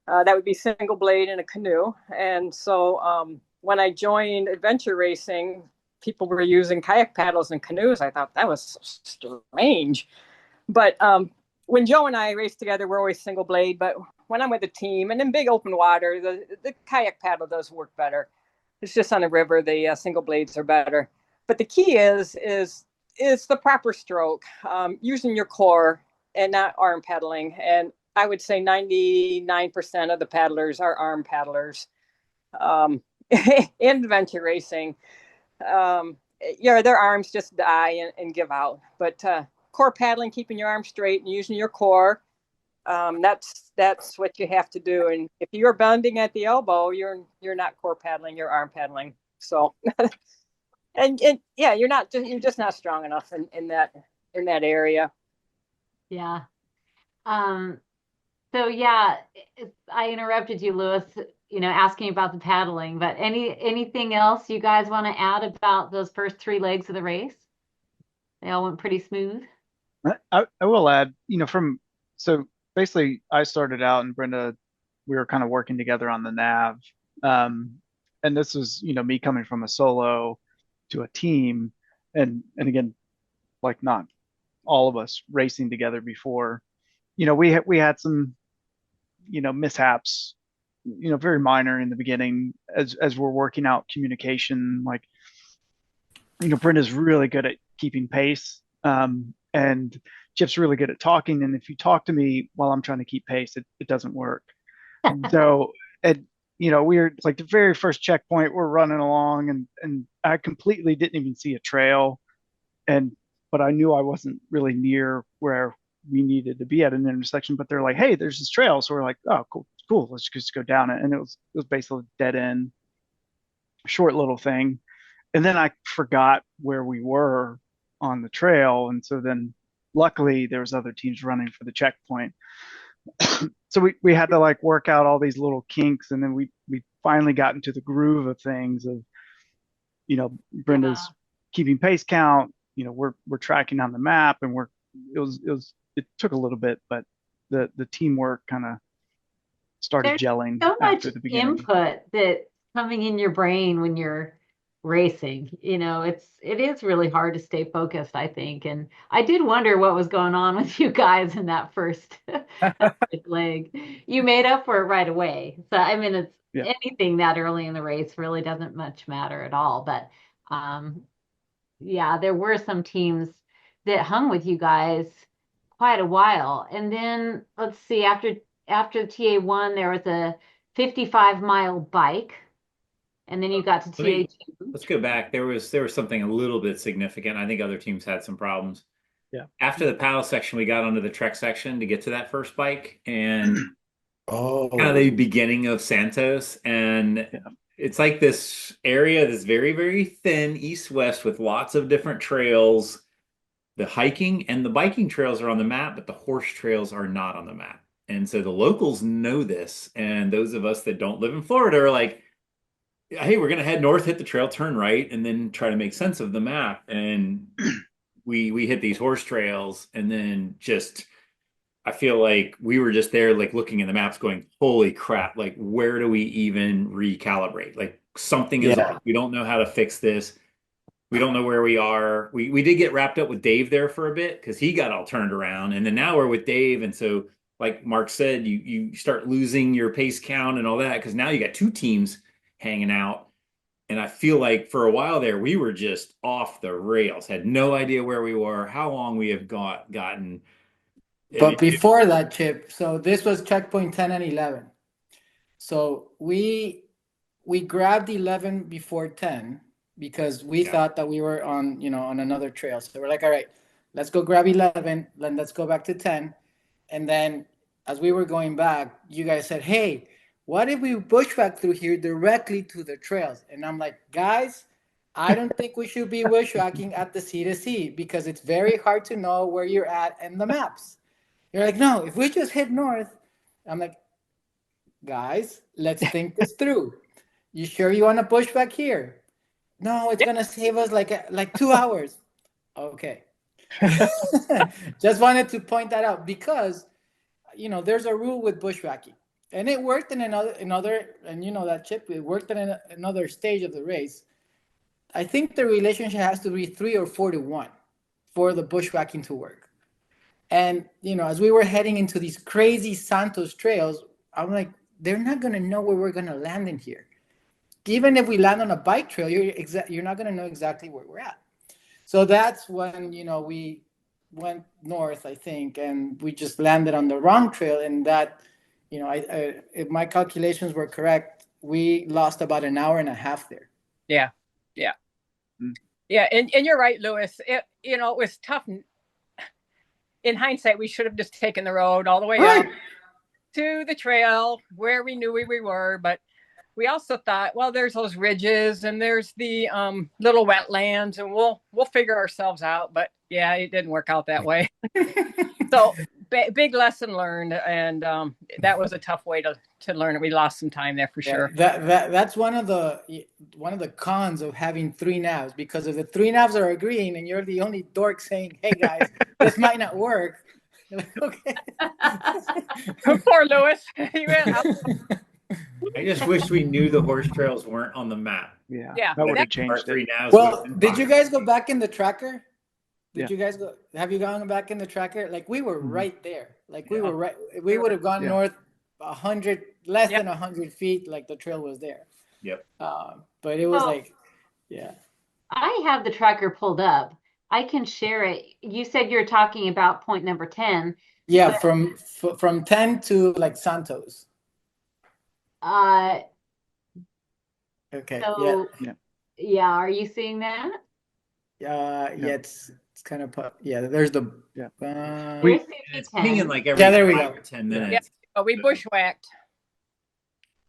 Speaker 5: That would be single blade in a canoe. And so when I joined adventure racing, people were using kayak paddles and canoes. I thought that was so strange. But when Joe and I race together, we're always single blade. But when I'm with a team and in big open water, the kayak paddle does work better. It's just on the river, the single blades are better. But the key is the proper stroke, using your core and not arm paddling. And I would say 99% of the paddlers are arm paddlers. In adventure racing, their arms just die and give out. But core paddling, keeping your arms straight and using your core, that's what you have to do. And if you're bending at the elbow, you're not core paddling, you're arm paddling. So and yeah, you're just not strong enough in that area.
Speaker 1: Yeah. Um, so yeah, I interrupted you, Lewis, asking about the paddling, but anything else you guys want to add about those first three legs of the race? They all went pretty smooth.
Speaker 3: I will add, so basically I started out and Brenda, we were kind of working together on the nav. And this was, me coming from a solo to a team and again, like not all of us racing together before. We had some, mishaps, very minor in the beginning as we're working out communication. Like, Brenda's really good at keeping pace. And Chip's really good at talking. And if you talk to me while I'm trying to keep pace, it doesn't work. So, we were like the very first checkpoint, we're running along and I completely didn't even see a trail. But I knew I wasn't really near where we needed to be at an intersection, but they're like, hey, there's this trail. So we're like, oh, cool. Let's just go down it. And it was basically a dead end, short little thing. And then I forgot where we were on the trail. And so then luckily there was other teams running for the checkpoint. So we had to like work out all these little kinks. And then we finally got into the groove of things of, Brenda's keeping pace count, we're tracking on the map and it took a little bit, but the teamwork kind of started
Speaker 1: There's
Speaker 3: gelling
Speaker 1: so much
Speaker 3: after the beginning.
Speaker 1: input that coming in your brain when you're racing. It is really hard to stay focused, I think. And I did wonder what was going on with you guys in that first leg. You made up for it right away. So I mean, it's anything that early in the race really doesn't much matter at all. But yeah, there were some teams that hung with you guys quite a while. And then let's see, after TA1, there was a 55-mile bike, and then you got to TA2.
Speaker 2: Let's go back. There was something a little bit significant. I think other teams had some problems.
Speaker 3: Yeah.
Speaker 2: After the paddle section, we got onto the trek section to get to that first bike, and kind of the beginning of Santos. And it's like this area that's very, very thin, east-west, with lots of different trails. The hiking and the biking trails are on the map, but the horse trails are not on the map. And so the locals know this. And those of us that don't live in Florida are like, hey, we're going to head north, hit the trail, turn right, and then try to make sense of the map. And we hit these horse trails and then just I feel like we were just there, like looking at the maps, going, "Holy crap! Like, where do we even recalibrate? Like, something is
Speaker 4: Yeah.
Speaker 2: off. We don't know how to fix this. We don't know where we are. We did get wrapped up with Dave there for a bit because he got all turned around, and then now we're with Dave, and so like Mark said, you start losing your pace count and all that because now you got two teams hanging out, and I feel like for a while there we were just off the rails, had no idea where we were, how long we have gotten. I mean,
Speaker 4: But before that, Chip, so this was checkpoint 10 and 11. So we grabbed 11 before 10 because we
Speaker 2: yeah,
Speaker 4: thought that we were on, on another trail. So we're like, all right, let's go grab 11, then let's go back to 10. And then as we were going back, you guys said, hey, what if we bushwhack through here directly to the trails? And I'm like, guys, I don't think we should be bushwhacking at the C to C because it's very hard to know where you're at in the maps. You're like, no, if we just head north, I'm like, guys, let's think this through. You sure you want to push back here? No, it's gonna save us like 2 hours. Okay. Just wanted to point that out because there's a rule with bushwhacking, and it worked in another, and that, Chip, it worked in another stage of the race. I think the relationship has to be 3 or 4 to 1 for the bushwhacking to work. And as we were heading into these crazy Santos trails, I'm like, they're not gonna know where we're gonna land in here. Even if we land on a bike trail, you're not gonna know exactly where we're at. So that's when we went north, I think, and we just landed on the wrong trail. And that, if my calculations were correct, we lost about an hour and a half there.
Speaker 5: Yeah, yeah,
Speaker 3: Mm.
Speaker 5: yeah. And you're right, Lewis. It was tough. In hindsight, we should have just taken the road all the way up to the trail where we knew we were, but we also thought, well, there's those ridges and there's the little wetlands, and we'll figure ourselves out. But yeah, it didn't work out that way. So big lesson learned, and that was a tough way to learn it. We lost some time there for sure.
Speaker 4: That's one of the cons of having three navs, because if the three navs are agreeing and you're the only dork saying, "Hey guys, this might not work," you're like, okay.
Speaker 5: Poor Lewis.
Speaker 2: I just wish we knew the horse trails weren't on the map.
Speaker 3: Yeah,
Speaker 5: Yeah,
Speaker 3: that would have
Speaker 2: Our
Speaker 3: changed
Speaker 2: three
Speaker 3: it.
Speaker 2: navs would
Speaker 4: Well,
Speaker 2: have been
Speaker 4: did you
Speaker 2: fine.
Speaker 4: guys go back in the tracker?
Speaker 3: Yeah.
Speaker 4: Did you guys go? Have you gone back in the tracker? Like, we were
Speaker 3: Mhm.
Speaker 4: right there. Like, we
Speaker 2: Yeah.
Speaker 4: were right. We would have gone
Speaker 3: Yeah.
Speaker 4: north 100, less
Speaker 5: Yep.
Speaker 4: than 100 feet. Like, the trail was there.
Speaker 2: Yep.
Speaker 4: But it was
Speaker 1: Oh.
Speaker 4: like, yeah.
Speaker 1: I have the tracker pulled up. I can share it. You said you're talking about point number 10.
Speaker 4: Yeah,
Speaker 1: But-
Speaker 4: from 10 to like Santos.
Speaker 1: Uh,
Speaker 4: Okay.
Speaker 1: so
Speaker 3: Yeah.
Speaker 1: yeah, are you seeing that?
Speaker 4: Yeah. Yeah. It's kind of yeah. There's the.
Speaker 3: Yeah.
Speaker 1: Here's
Speaker 2: It's
Speaker 1: CP10.
Speaker 2: pinging like every
Speaker 4: Yeah, there we
Speaker 2: 5
Speaker 4: go.
Speaker 2: or 10 minutes.
Speaker 5: We bushwhacked.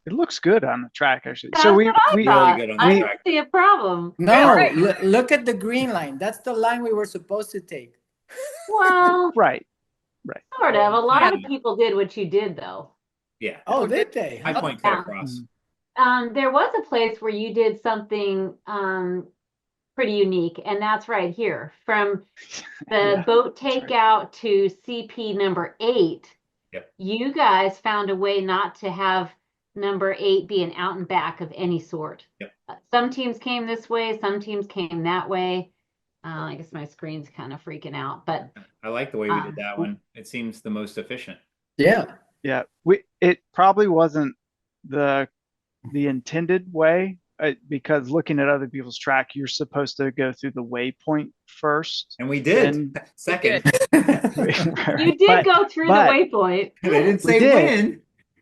Speaker 3: It looks good on the track, actually.
Speaker 1: That's
Speaker 3: So
Speaker 1: what I
Speaker 2: Really
Speaker 1: thought.
Speaker 2: good on the
Speaker 1: I
Speaker 2: track.
Speaker 1: don't see a problem.
Speaker 4: No,
Speaker 5: Right.
Speaker 4: look at the green line. That's the line we were supposed to take.
Speaker 1: Well,
Speaker 3: right.
Speaker 1: sort of. A lot of
Speaker 2: Yeah.
Speaker 1: people did what you did, though.
Speaker 2: Yeah.
Speaker 4: Oh, did they?
Speaker 2: High
Speaker 4: Huh?
Speaker 2: point cut
Speaker 1: Yeah.
Speaker 2: across.
Speaker 1: There was a place where you did something pretty unique, and that's right here. From the
Speaker 3: Yeah,
Speaker 1: boat
Speaker 3: that's right.
Speaker 1: takeout to CP number 8,
Speaker 2: Yep.
Speaker 1: you guys found a way not to have number 8 be an out and back of any sort.
Speaker 2: Yep.
Speaker 1: Some teams came this way, some teams came that way. I guess my screen's kind of freaking out, but
Speaker 2: I like the way we did that one. It seems the most efficient.
Speaker 4: Yeah.
Speaker 3: Yeah, it probably wasn't the intended way, because looking at other people's track, you're supposed to go through the waypoint first.
Speaker 2: And we did.
Speaker 3: And
Speaker 2: Second.
Speaker 1: you did go through the waypoint.
Speaker 2: They didn't say
Speaker 3: did.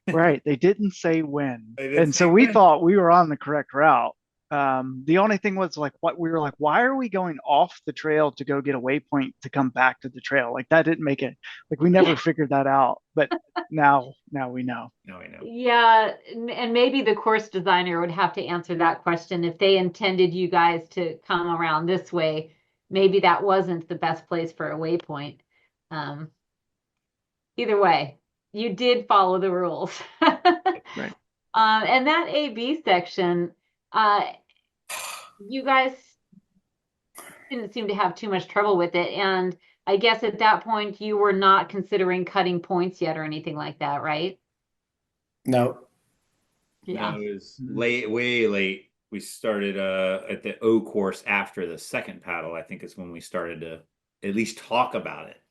Speaker 2: when.
Speaker 3: Right, they didn't say when,
Speaker 2: They didn't
Speaker 3: and
Speaker 2: say
Speaker 3: so we
Speaker 2: when.
Speaker 3: thought we were on the correct route. The only thing was, like, what we were like, why are we going off the trail to go get a waypoint to come back to the trail? Like, that didn't make it. Like, we never figured that out, but now we know.
Speaker 2: No, I know.
Speaker 1: Yeah, and maybe the course designer would have to answer that question. If they intended you guys to come around this way, maybe that wasn't the best place for a waypoint. Either way, you did follow the rules.
Speaker 3: Right.
Speaker 1: And that AB section, you guys didn't seem to have too much trouble with it. And I guess at that point you were not considering cutting points yet or anything like that, right?
Speaker 4: No.
Speaker 2: No,
Speaker 1: Yeah.
Speaker 2: it was late, way late. We started at the O course after the second paddle, I think is when we started to at least talk about it.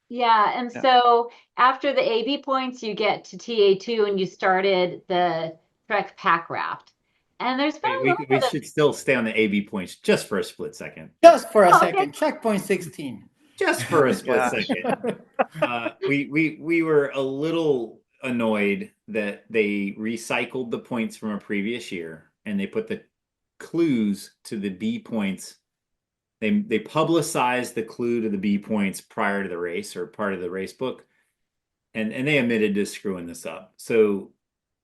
Speaker 1: Yeah, and
Speaker 3: Yeah.
Speaker 1: so after the AB points, you get to TA2 and you started the Trek Pack Raft. And there's been
Speaker 2: Wait,
Speaker 1: a little
Speaker 2: we
Speaker 1: bit of,
Speaker 2: should still stay on the AB points just for a split second.
Speaker 4: Just for a
Speaker 1: oh, okay.
Speaker 4: second. Checkpoint 16.
Speaker 2: Just
Speaker 3: Oh
Speaker 2: for a
Speaker 3: my
Speaker 2: split
Speaker 3: gosh.
Speaker 2: second. We were a little annoyed that they recycled the points from a previous year and they put the clues to the B points. They publicized the clue to the B points prior to the race or part of the race book, and they admitted to screwing this up. So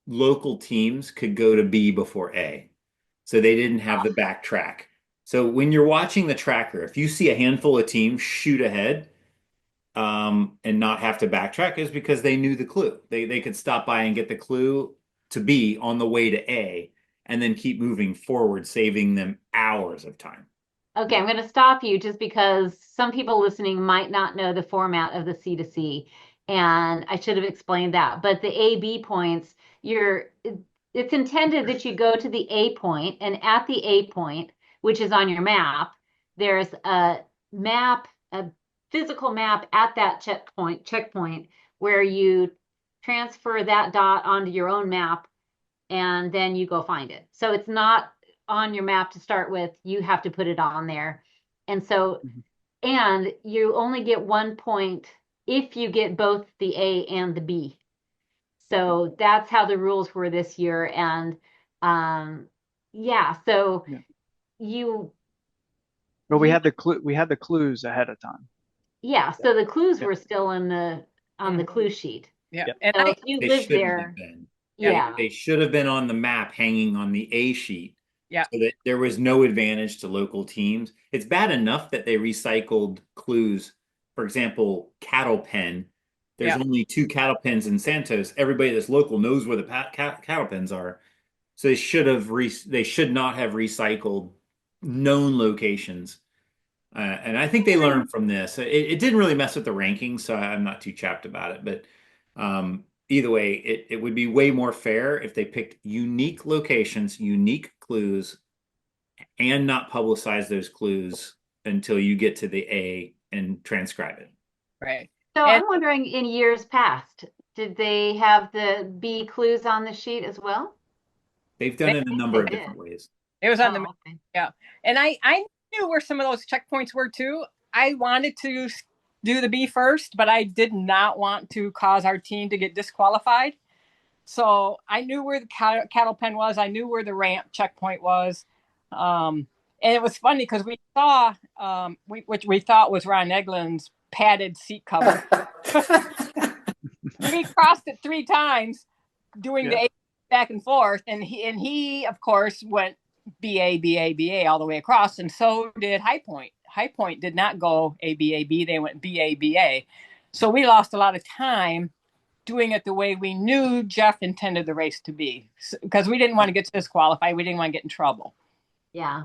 Speaker 2: local teams could go to B before A. So they didn't have the backtrack. So when you're watching the tracker, if you see a handful of teams shoot ahead, and not have to backtrack is because they knew the clue. They could stop by and get the clue to B on the way to A and then keep moving forward, saving them hours of time.
Speaker 1: Okay, I'm going to stop you just because some people listening might not know the format of the C to C, and I should have explained that. But the AB points, it's intended that you go to the A point, and at the A point, which is on your map, there's a physical map at that checkpoint where you transfer that dot onto your own map and then you go find it. So it's not on your map to start with. You have to put it on there. And so,
Speaker 3: Mhm.
Speaker 1: and you only get 1 point if you get both the A and the B. So that's how the rules were this year. And yeah, so
Speaker 3: Yeah.
Speaker 1: you
Speaker 3: But we
Speaker 1: you
Speaker 3: had the clues ahead of time.
Speaker 1: yeah, so the clues
Speaker 3: Yep.
Speaker 1: were still in the on the
Speaker 5: Mhm.
Speaker 1: clue sheet.
Speaker 5: Yeah.
Speaker 3: Yep.
Speaker 5: And
Speaker 1: So if you
Speaker 2: They
Speaker 1: live
Speaker 2: shouldn't have
Speaker 1: there,
Speaker 2: been.
Speaker 5: Yeah.
Speaker 1: yeah.
Speaker 2: They should have been on the map hanging on the A sheet
Speaker 5: Yeah.
Speaker 2: so that there was no advantage to local teams. It's bad enough that they recycled clues. For example, cattle pen. There's
Speaker 5: Yeah.
Speaker 2: only two cattle pens in Santos. Everybody that's local knows where the cattle pens are. So they should not have recycled known locations. And I think they learned from this. It didn't really mess with the rankings, so I'm not too chapped about it. But either way, it would be way more fair if they picked unique locations, unique clues, and not publicize those clues until you get to the A and transcribe it.
Speaker 5: Right.
Speaker 1: So
Speaker 5: And
Speaker 1: I'm wondering, in years past, did they have the B clues on the sheet as well?
Speaker 2: They've
Speaker 5: they,
Speaker 2: done it a number
Speaker 1: They
Speaker 2: of
Speaker 1: did.
Speaker 2: different ways.
Speaker 5: it was on the,
Speaker 1: Oh, okay.
Speaker 5: yeah. And I knew where some of those checkpoints were too. I wanted to do the B first, but I did not want to cause our team to get disqualified. So I knew where the cattle pen was. I knew where the ramp checkpoint was. And it was funny because we saw, which we thought was Ron Eglin's padded seat cover. We crossed it 3 times doing
Speaker 3: Yeah.
Speaker 5: the back and forth. And he of course, went BA all the way across. And so did High Point. High Point did not go ABAB. They went BA. So we lost a lot of time doing it the way we knew Jeff intended the race to be, because we didn't want to get disqualified. We didn't want to get in trouble.
Speaker 1: Yeah.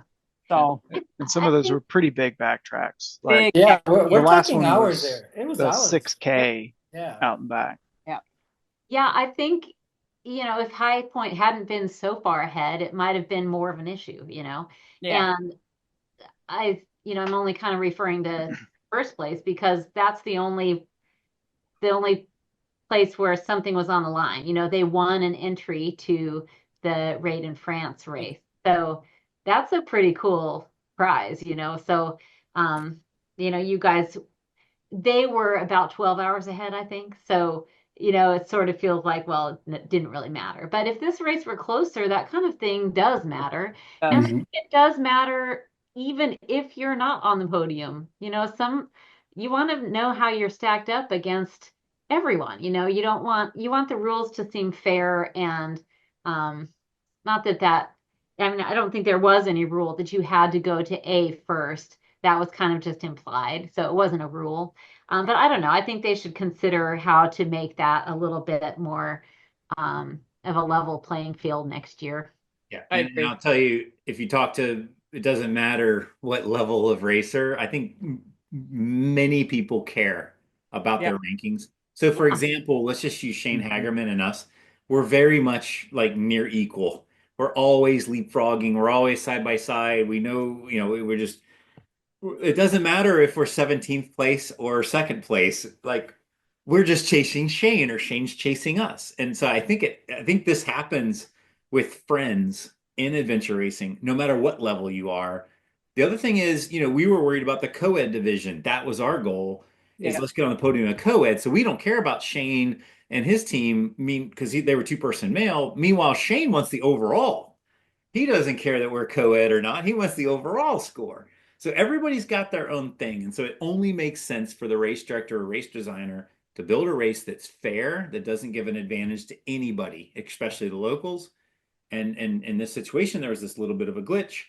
Speaker 5: So
Speaker 3: And some
Speaker 1: I
Speaker 3: of those
Speaker 1: think
Speaker 3: were pretty big backtracks. Like
Speaker 5: big,
Speaker 4: Yeah,
Speaker 3: the
Speaker 4: we're
Speaker 3: last
Speaker 4: talking
Speaker 3: one
Speaker 4: hours
Speaker 3: was
Speaker 4: there. It was
Speaker 3: the
Speaker 4: hours.
Speaker 3: 6K
Speaker 4: Yeah.
Speaker 3: out and back.
Speaker 1: yeah, I think, if High Point hadn't been so far ahead, it might have been more of an issue.
Speaker 5: yeah,
Speaker 1: And I'm only kind of referring to first place because that's the only place where something was on the line. They won an entry to the Raid in France race. So that's a pretty cool prize. So, you guys, they were about 12 hours ahead, I think. So, it sort of feels like, well, it didn't really matter. But if this race were closer, that kind of thing does matter. And
Speaker 4: Mhm.
Speaker 1: it does matter even if you're not on the podium. You want to know how you're stacked up against everyone. You want the rules to seem fair and um, not that I mean, I don't think there was any rule that you had to go to A first. That was kind of just implied. So it wasn't a rule. But I don't know. I think they should consider how to make that a little bit more of a level playing field next year.
Speaker 2: Yeah,
Speaker 5: I
Speaker 2: and
Speaker 5: agree.
Speaker 2: I'll tell you, if you talk to, it doesn't matter what level of racer. I think many people care about
Speaker 5: Yeah.
Speaker 2: their rankings. So, for example, let's just use Shane Hagerman and us. We're very much like near equal. We're always leapfrogging. We're always side by side. We know, we're just, it doesn't matter if we're 17th place or second place. Like, we're just chasing Shane or Shane's chasing us. And so I think this happens with friends in adventure racing, no matter what level you are. The other thing is, we were worried about the co-ed division. That was our goal, is
Speaker 5: Yeah.
Speaker 2: let's get on the podium in co-ed. So we don't care about Shane and his team, because they were two-person male. Meanwhile, Shane wants the overall. He doesn't care that we're co-ed or not. He wants the overall score. So everybody's got their own thing. And so it only makes sense for the race director or race designer to build a race that's fair, that doesn't give an advantage to anybody, especially the locals. And in this situation, there was this little bit of a glitch.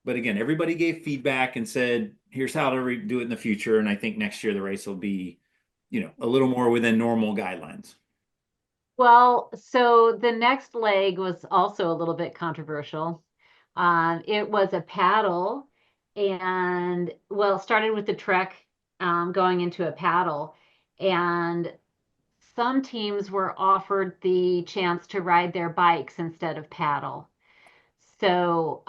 Speaker 2: But again, everybody gave feedback and said, here's how to do it in the future. And I think next year the race will be, a little more within normal guidelines.
Speaker 1: Well, so the next leg was also a little bit controversial. It was a paddle, and well, it started with the trek going into a paddle, and some teams were offered the chance to ride their bikes instead of paddle. So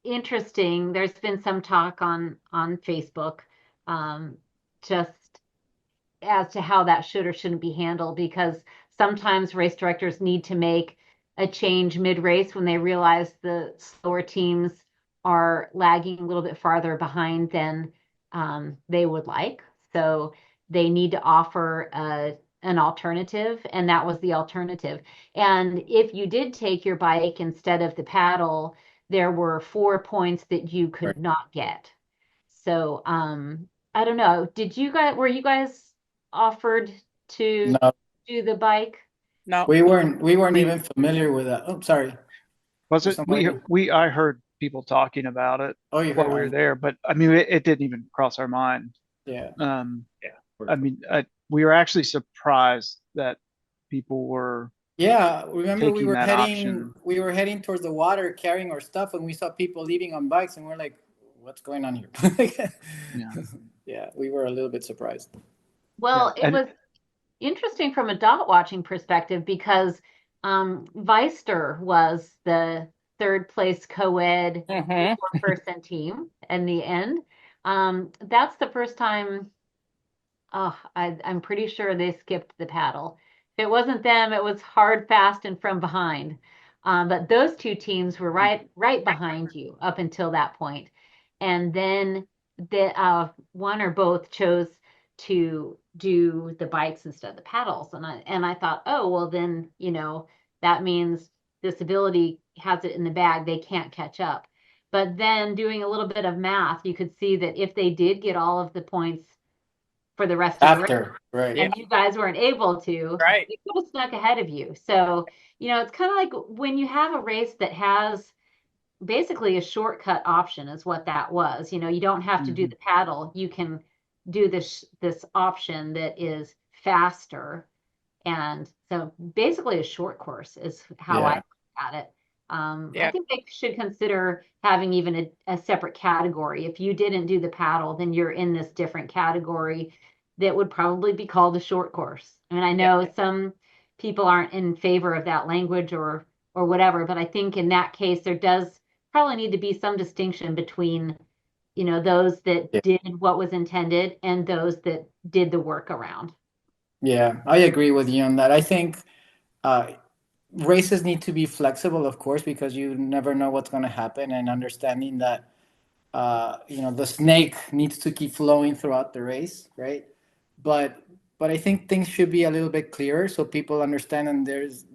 Speaker 1: interesting. There's been some talk on Facebook, um, just as to how that should or shouldn't be handled because sometimes race directors need to make a change mid-race when they realize the slower teams are lagging a little bit farther behind than they would like. So they need to offer an alternative, and that was the alternative. And if you did take your bike instead of the paddle, there were 4 points that you
Speaker 4: Right.
Speaker 1: could not get. So I don't know. Were you guys offered to
Speaker 4: No,
Speaker 1: do the bike?
Speaker 5: No.
Speaker 4: we weren't
Speaker 3: We
Speaker 4: even familiar with that. Oh, sorry.
Speaker 3: was
Speaker 4: Was
Speaker 3: it we
Speaker 4: somebody?
Speaker 3: we I heard people talking about it
Speaker 4: Oh, you
Speaker 3: while
Speaker 4: heard?
Speaker 3: we were there, but I mean it didn't even cross our mind.
Speaker 4: Yeah.
Speaker 3: Um,
Speaker 2: Yeah.
Speaker 3: I mean we were actually surprised that people were
Speaker 4: Yeah, remember we
Speaker 3: taking
Speaker 4: were
Speaker 3: that
Speaker 4: heading
Speaker 3: option.
Speaker 4: we were heading towards the water carrying our stuff and we saw people leaving on bikes and we're like, what's going on here?
Speaker 3: Yeah,
Speaker 4: Yeah, we were a little bit surprised.
Speaker 3: yeah,
Speaker 1: Well, it
Speaker 3: and
Speaker 1: was interesting from a dot watching perspective because Weister was the third place co-ed
Speaker 5: Hmm.
Speaker 1: four-person team in the end. That's the first time. Oh, I'm pretty sure they skipped the paddle. If it wasn't them, it was hard, fast, and from behind. But those two teams were right behind you up until that point. And then one or both chose to do the bikes instead of the paddles. And I thought, oh, well then, that means disability has it in the bag. They can't catch up. But then doing a little bit of math, you could see that if they did get all of the points for the rest of the race
Speaker 4: After, right.
Speaker 5: Yeah.
Speaker 1: and you guys weren't able to,
Speaker 5: Right.
Speaker 1: they could have snuck ahead of you. So, it's kind of like when you have a race that has basically a shortcut option is what that was. You don't have to do
Speaker 3: mhm,
Speaker 1: the paddle. You can do this option that is faster. And so basically a short course is how I
Speaker 4: Yeah.
Speaker 1: look at it. I
Speaker 5: Yeah.
Speaker 1: think they should consider having even a separate category. If you didn't do the paddle, then you're in this different category that would probably be called a short course. I mean, I
Speaker 5: Yeah.
Speaker 1: know some people aren't in favor of that language or whatever, but I think in that case there does probably need to be some distinction between, those that
Speaker 4: Yeah.
Speaker 1: did what was intended and those that did the workaround.
Speaker 4: Yeah, I agree with you on that. I think uh, races need to be flexible, of course, because you never know what's going to happen, and understanding that the snake needs to keep flowing throughout the race, right? But but I think things should be a little bit clearer so people understand, and there's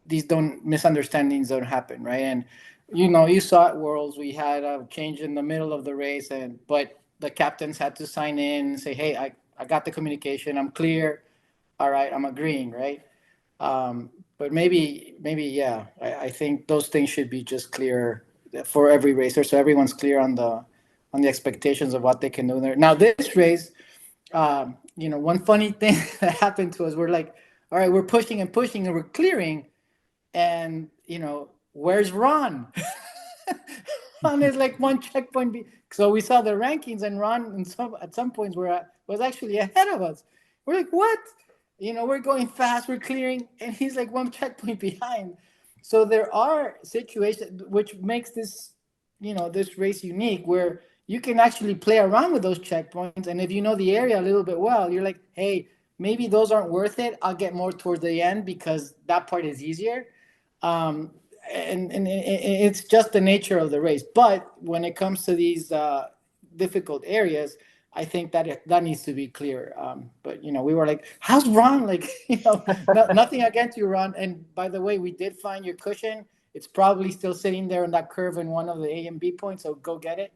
Speaker 4: these don't misunderstandings don't happen, right? And you saw at Worlds we had a change in the middle of the race, and but the captains had to sign in and say, hey, I got the communication, I'm clear, all right, I'm agreeing, right? But maybe yeah, I think those things should be just clear for every racer, so everyone's clear on the expectations of what they can do there. Now this race, one funny thing that happened to us, we're like, all right, we're pushing and pushing and we're clearing, and where's Ron? Ron is like one checkpoint. So we saw the rankings, and Ron at some points was actually ahead of us. We're like, what? We're going fast, we're clearing, and he's like one checkpoint behind. So there are situations which makes this race unique, where you can actually play around with those checkpoints, and if you know the area a little bit well, you're like, hey, maybe those aren't worth it. I'll get more towards the end because that part is easier. And it's just the nature of the race. But when it comes to these difficult areas, I think that needs to be clear. But we were like, "How's Ron?" Like, nothing against you, Ron. And by the way, we did find your cushion. It's probably still sitting there on that curve in one of the A and B points. So go get it.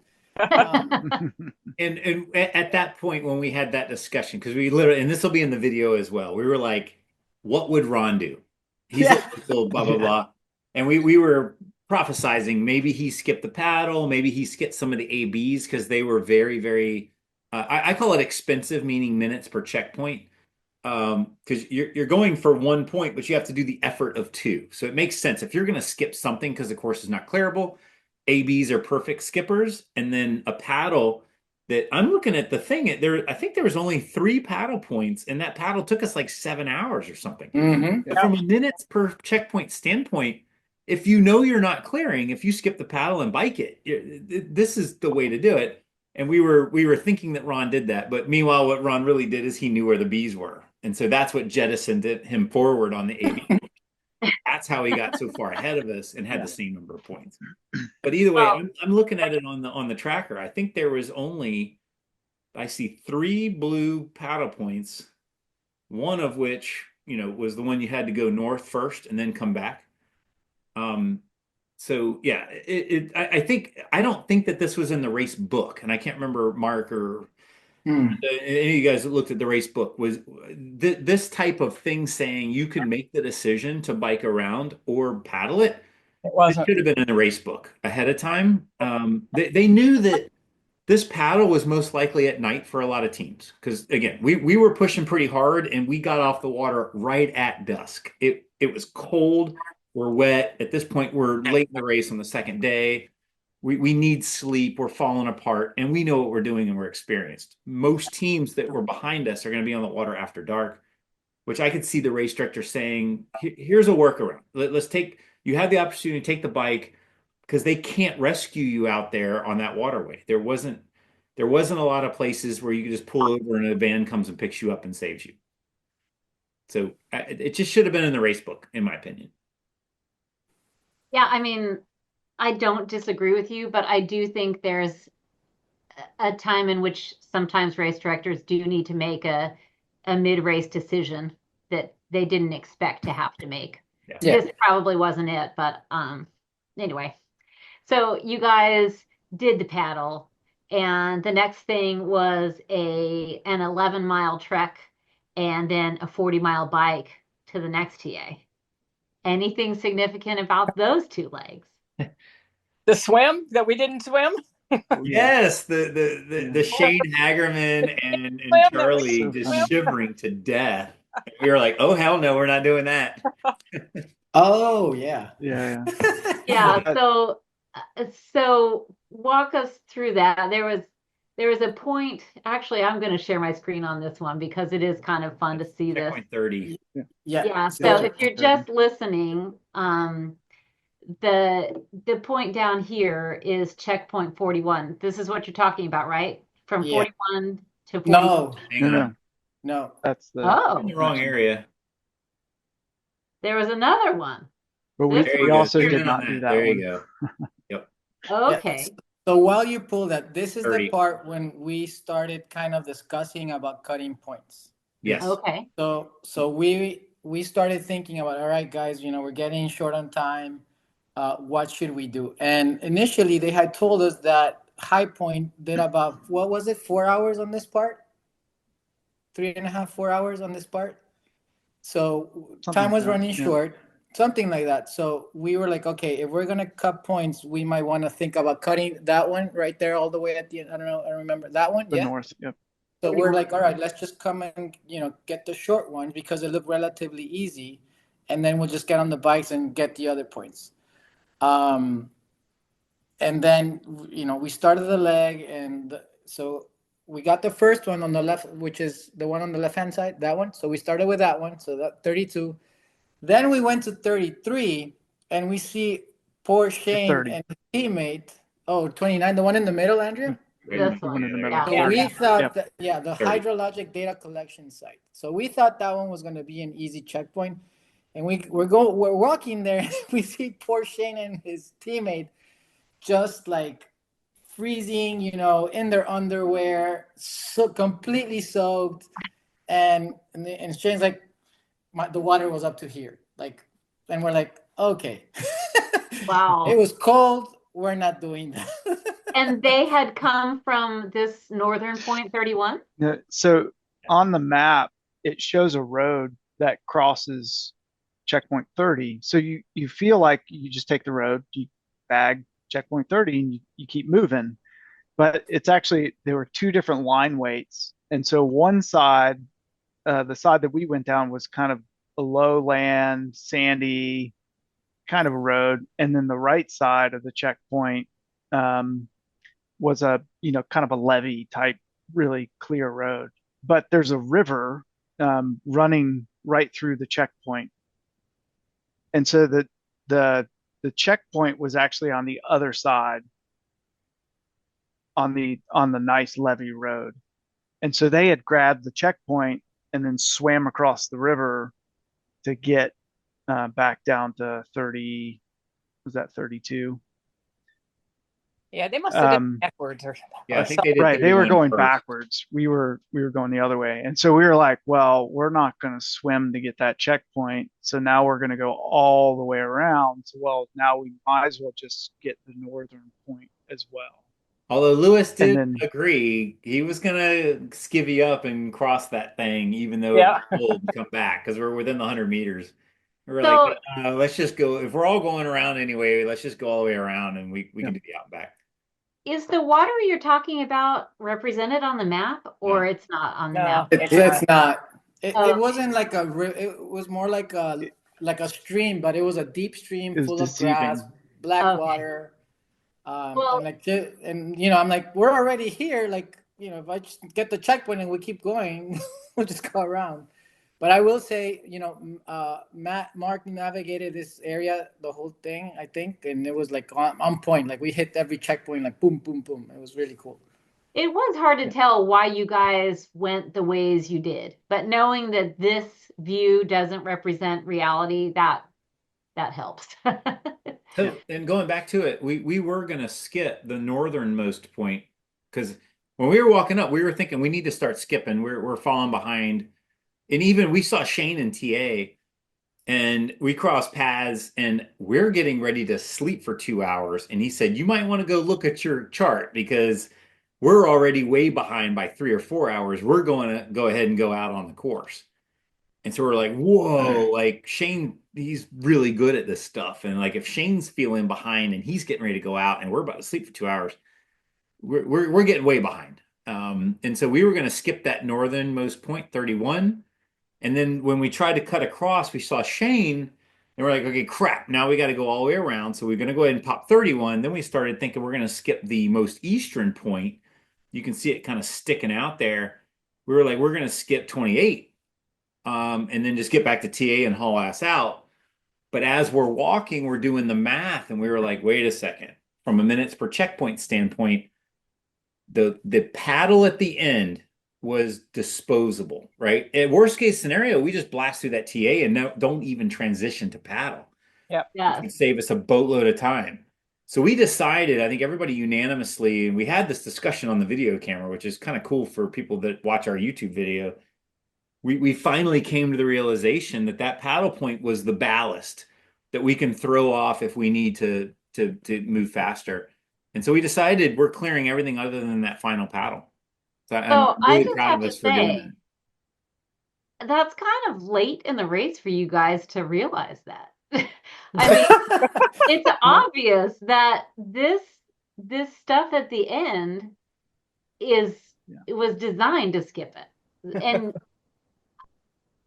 Speaker 2: And at that point when we had that discussion, because we literally, and this will be in the video as well, we were like, what would Ron do? He's a local, blah, blah, blah. And we were prophesizing maybe he skipped the paddle, maybe he skipped some of the ABs because they were very, very, I call it expensive, meaning minutes per checkpoint. Because you're going for 1 point, but you have to do the effort of 2. So it makes sense. If you're going to skip something because the course is not clearable, ABs are perfect skippers. And then a paddle that I'm looking at the thing, I think there was only 3 paddle points, and that paddle took us like 7 hours or something.
Speaker 4: Mm-hmm.
Speaker 2: From a minutes per checkpoint standpoint, if you know you're not clearing, if you skip the paddle and bike it, this is the way to do it. And we were thinking that Ron did that, but meanwhile, what Ron really did is he knew where the bees were, and so that's what jettisoned him forward on the AB. That's how he got so far ahead of us and had the same number of points. But either way, I'm looking at it on the tracker. I think there was I see 3 blue paddle points, one of which was the one you had to go north first and then come back. So yeah, I don't think that this was in the race book, and I can't remember Mark or any of you guys that looked at the race book. Was this type of thing saying you can make the decision to bike around or paddle it?
Speaker 5: It wasn't.
Speaker 2: It should have been in the race book ahead of time. They knew that this paddle was most likely at night for a lot of teams because again, we were pushing pretty hard and we got off the water right at dusk. It was cold. We're wet. At this point, we're late in the race on the second day. We need sleep. We're falling apart, and we know what we're doing, and we're experienced. Most teams that were behind us are going to be on the water after dark, which I could see the race director saying, "Here's a workaround. You have the opportunity to take the bike because they can't rescue you out there on that waterway. There wasn't a lot of places where you could just pull over and a van comes and picks you up and saves you. So it just should have been in the race book, in my opinion."
Speaker 1: Yeah, I mean, I don't disagree with you, but I do think there's a time in which sometimes race directors do need to make a mid-race decision that they didn't expect to have to make.
Speaker 2: Yeah.
Speaker 1: This probably wasn't it, but anyway. So you guys did the paddle, and the next thing was an 11-mile trek and then a 40-mile bike to the next TA. Anything significant about those 2 legs?
Speaker 5: The swim that we didn't swim?
Speaker 2: Yes, the Shane Hagerman and Charlie just shivering to death. We were like, oh hell no, we're not doing that.
Speaker 4: Oh yeah.
Speaker 3: Yeah.
Speaker 1: Yeah. So walk us through that. There was a point. Actually, I'm going to share my screen on this one because it is kind of fun to see this.
Speaker 2: Checkpoint 30.
Speaker 1: Yeah. So if you're just listening, the point down here is checkpoint 41. This is what you're talking about, right? From 41 to 41.
Speaker 4: No.
Speaker 3: That's
Speaker 2: in the wrong area.
Speaker 1: There was another one.
Speaker 3: But we also did not do that.
Speaker 2: There you go. Yep.
Speaker 1: Okay.
Speaker 4: So while you pull that, this is
Speaker 2: 30.
Speaker 4: the part when we started kind of discussing about cutting points.
Speaker 2: Yes.
Speaker 1: Okay.
Speaker 4: So we started thinking about, all right, guys, we're getting short on time. What should we do? And initially they had told us that High Point did about, what was it, 4 hours on this part? 3.5, 4 hours on this part. So time was running short, something like that. So we were like, okay, if we're going to cut points, we might want to think about cutting that one right there all the way at the end. I don't know. I remember that one.
Speaker 3: The north. Yep.
Speaker 4: So we're like, all right, let's just come and, get the short ones because it looked relatively easy. And then we'll just get on the bikes and get the other points. and then we started the leg, and so we got the first one on the left, which is the one on the left hand side, that one. So we started with that one, so that 32. Then we went to 33, and we see poor Shane
Speaker 3: 30.
Speaker 4: and his teammate. Oh, 29, the one in the middle, Andrea.
Speaker 1: This
Speaker 3: The one in the
Speaker 1: one.
Speaker 3: middle.
Speaker 1: Yeah.
Speaker 4: So
Speaker 5: Yeah.
Speaker 4: we thought
Speaker 3: Yep.
Speaker 4: that, yeah, the
Speaker 2: 30.
Speaker 4: hydrologic data collection site. So we thought that one was going to be an easy checkpoint, and we're walking there. We see poor Shane and his teammate just like freezing, in their underwear, so completely soaked, and Shane's like, the water was up to here, like, and we're like, okay,
Speaker 1: Wow.
Speaker 4: it was cold. We're not doing that.
Speaker 1: And they had come from this northern point 31?
Speaker 3: So on the map, it shows a road that crosses checkpoint 30. So you feel like you just take the road, you bag checkpoint 30, and you keep moving. But it's actually, there were two different line weights. And so one side, the side that we went down was kind of a lowland, sandy kind of a road. And then the right side of the checkpoint um, was a, kind of a levee type, really clear road. But there's a river running right through the checkpoint. And so the the checkpoint was actually on the other side, on the nice levee road. And so they had grabbed the checkpoint and then swam across the river to get back down to 30. Was that 32?
Speaker 5: Yeah, they must have done
Speaker 3: Um,
Speaker 5: backwards or
Speaker 2: Yeah, I think they did
Speaker 3: right, they were
Speaker 2: 31
Speaker 3: going
Speaker 2: first.
Speaker 3: backwards. We were going the other way, and so we were like, well, we're not going to swim to get that checkpoint, so now we're going to go all the way around. So, well, now we might as well just get the northern point as well.
Speaker 2: Although Lewis
Speaker 3: And
Speaker 2: did
Speaker 3: then
Speaker 2: agree, he was gonna skivvy up and cross that thing, even though it was
Speaker 5: Yeah.
Speaker 2: cold, and come back because we're within the 100 meters. We were like,
Speaker 1: So
Speaker 2: let's just go. If we're all going around anyway, let's just go all the way around, and we
Speaker 3: yeah.
Speaker 2: can do the out and back.
Speaker 1: is the water you're talking about represented on the map, or
Speaker 2: No.
Speaker 1: it's not on the
Speaker 5: No,
Speaker 1: map?
Speaker 4: It's not. It
Speaker 1: Oh,
Speaker 4: wasn't like it was more like a stream, but it was a deep stream
Speaker 3: It was
Speaker 4: full of grass,
Speaker 3: deceiving.
Speaker 4: black
Speaker 1: okay.
Speaker 4: water.
Speaker 1: Well,
Speaker 4: And like, I'm like, we're already here. Like, if I just get the checkpoint and we keep going, we'll just go around. But I will say, Mark navigated this area, the whole thing, I think, and it was like on point. Like we hit every checkpoint, like boom, boom, boom. It was really cool.
Speaker 1: it was hard to
Speaker 3: Yeah.
Speaker 1: tell why you guys went the ways you did, but knowing that this view doesn't represent reality, that helps.
Speaker 2: So, and going back to it, we were gonna skip the northernmost point because when we were walking up, we were thinking we need to start skipping. We're falling behind, and even we saw Shane and TA, and we crossed paths, and we're getting ready to sleep for 2 hours. And he said, "You might want to go look at your chart because we're already way behind by 3 or 4 hours. We're going to go ahead and go out on the course." And so we're like, whoa, like Shane, he's really good at this stuff. And like if Shane's feeling behind and he's getting ready to go out and we're about to sleep for 2 hours, we're getting way behind. And so we were going to skip that northernmost point 31. And then when we tried to cut across, we saw Shane and we're like, okay, crap, now we got to go all the way around. So we're going to go ahead and pop 31. Then we started thinking we're going to skip the most eastern point. You can see it kind of sticking out there. We were like, we're going to skip 28. And then just get back to TA and haul ass out. But as we're walking, we're doing the math, and we were like, wait a second. From a minutes per checkpoint standpoint, the paddle at the end was disposable, right? At worst case scenario, we just blast through that TA and don't even transition to paddle.
Speaker 5: Yep.
Speaker 2: It could
Speaker 1: Yes.
Speaker 2: save us a boatload of time. So we decided, I think everybody unanimously, and we had this discussion on the video camera, which is kind of cool for people that watch our YouTube video. We finally came to the realization that that paddle point was the ballast that we can throw off if we need to move faster. And so we decided we're clearing everything other than that final paddle. So I'm
Speaker 1: So I
Speaker 2: really
Speaker 1: just
Speaker 2: proud
Speaker 1: have
Speaker 2: of
Speaker 1: to
Speaker 2: us for doing
Speaker 1: say,
Speaker 2: that.
Speaker 1: that's kind of late in the race for you guys to realize that. I mean, it's obvious that this stuff at the end is it was designed to skip it. And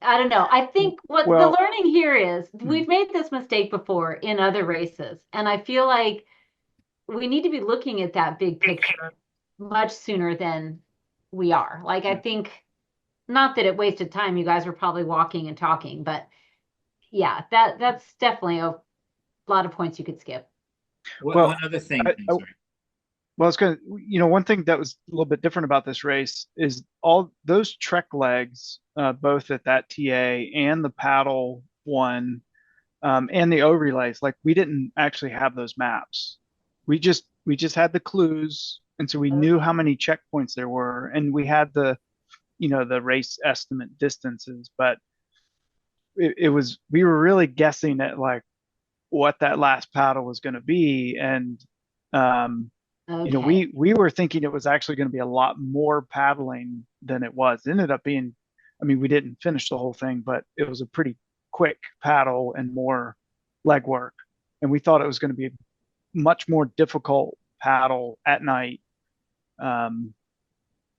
Speaker 1: I don't know. I think what the
Speaker 3: Well,
Speaker 1: learning here is we've made this mistake before in other races, and I feel like we need to be looking at that big picture much sooner than we are. Like, I think, not that it wasted time. You guys were probably walking and talking, but yeah, that's definitely a lot of points you could skip.
Speaker 3: Well,
Speaker 2: One other thing.
Speaker 3: I,
Speaker 2: I'm
Speaker 3: I,
Speaker 2: sorry.
Speaker 3: well, it's going to, one thing that was a little bit different about this race is all those trek legs, both at that TA and the paddle one, and the O relays. Like we didn't actually have those maps. We just had the clues, and so we knew how many checkpoints there were, and we had the race estimate distances. But it was we were really guessing at like what that last paddle was going to be, and um,
Speaker 1: Okay.
Speaker 3: we were thinking it was actually going to be a lot more paddling than it was. It ended up being, I mean, we didn't finish the whole thing, but it was a pretty quick paddle and more leg work. And we thought it was going to be a much more difficult paddle at night. Um,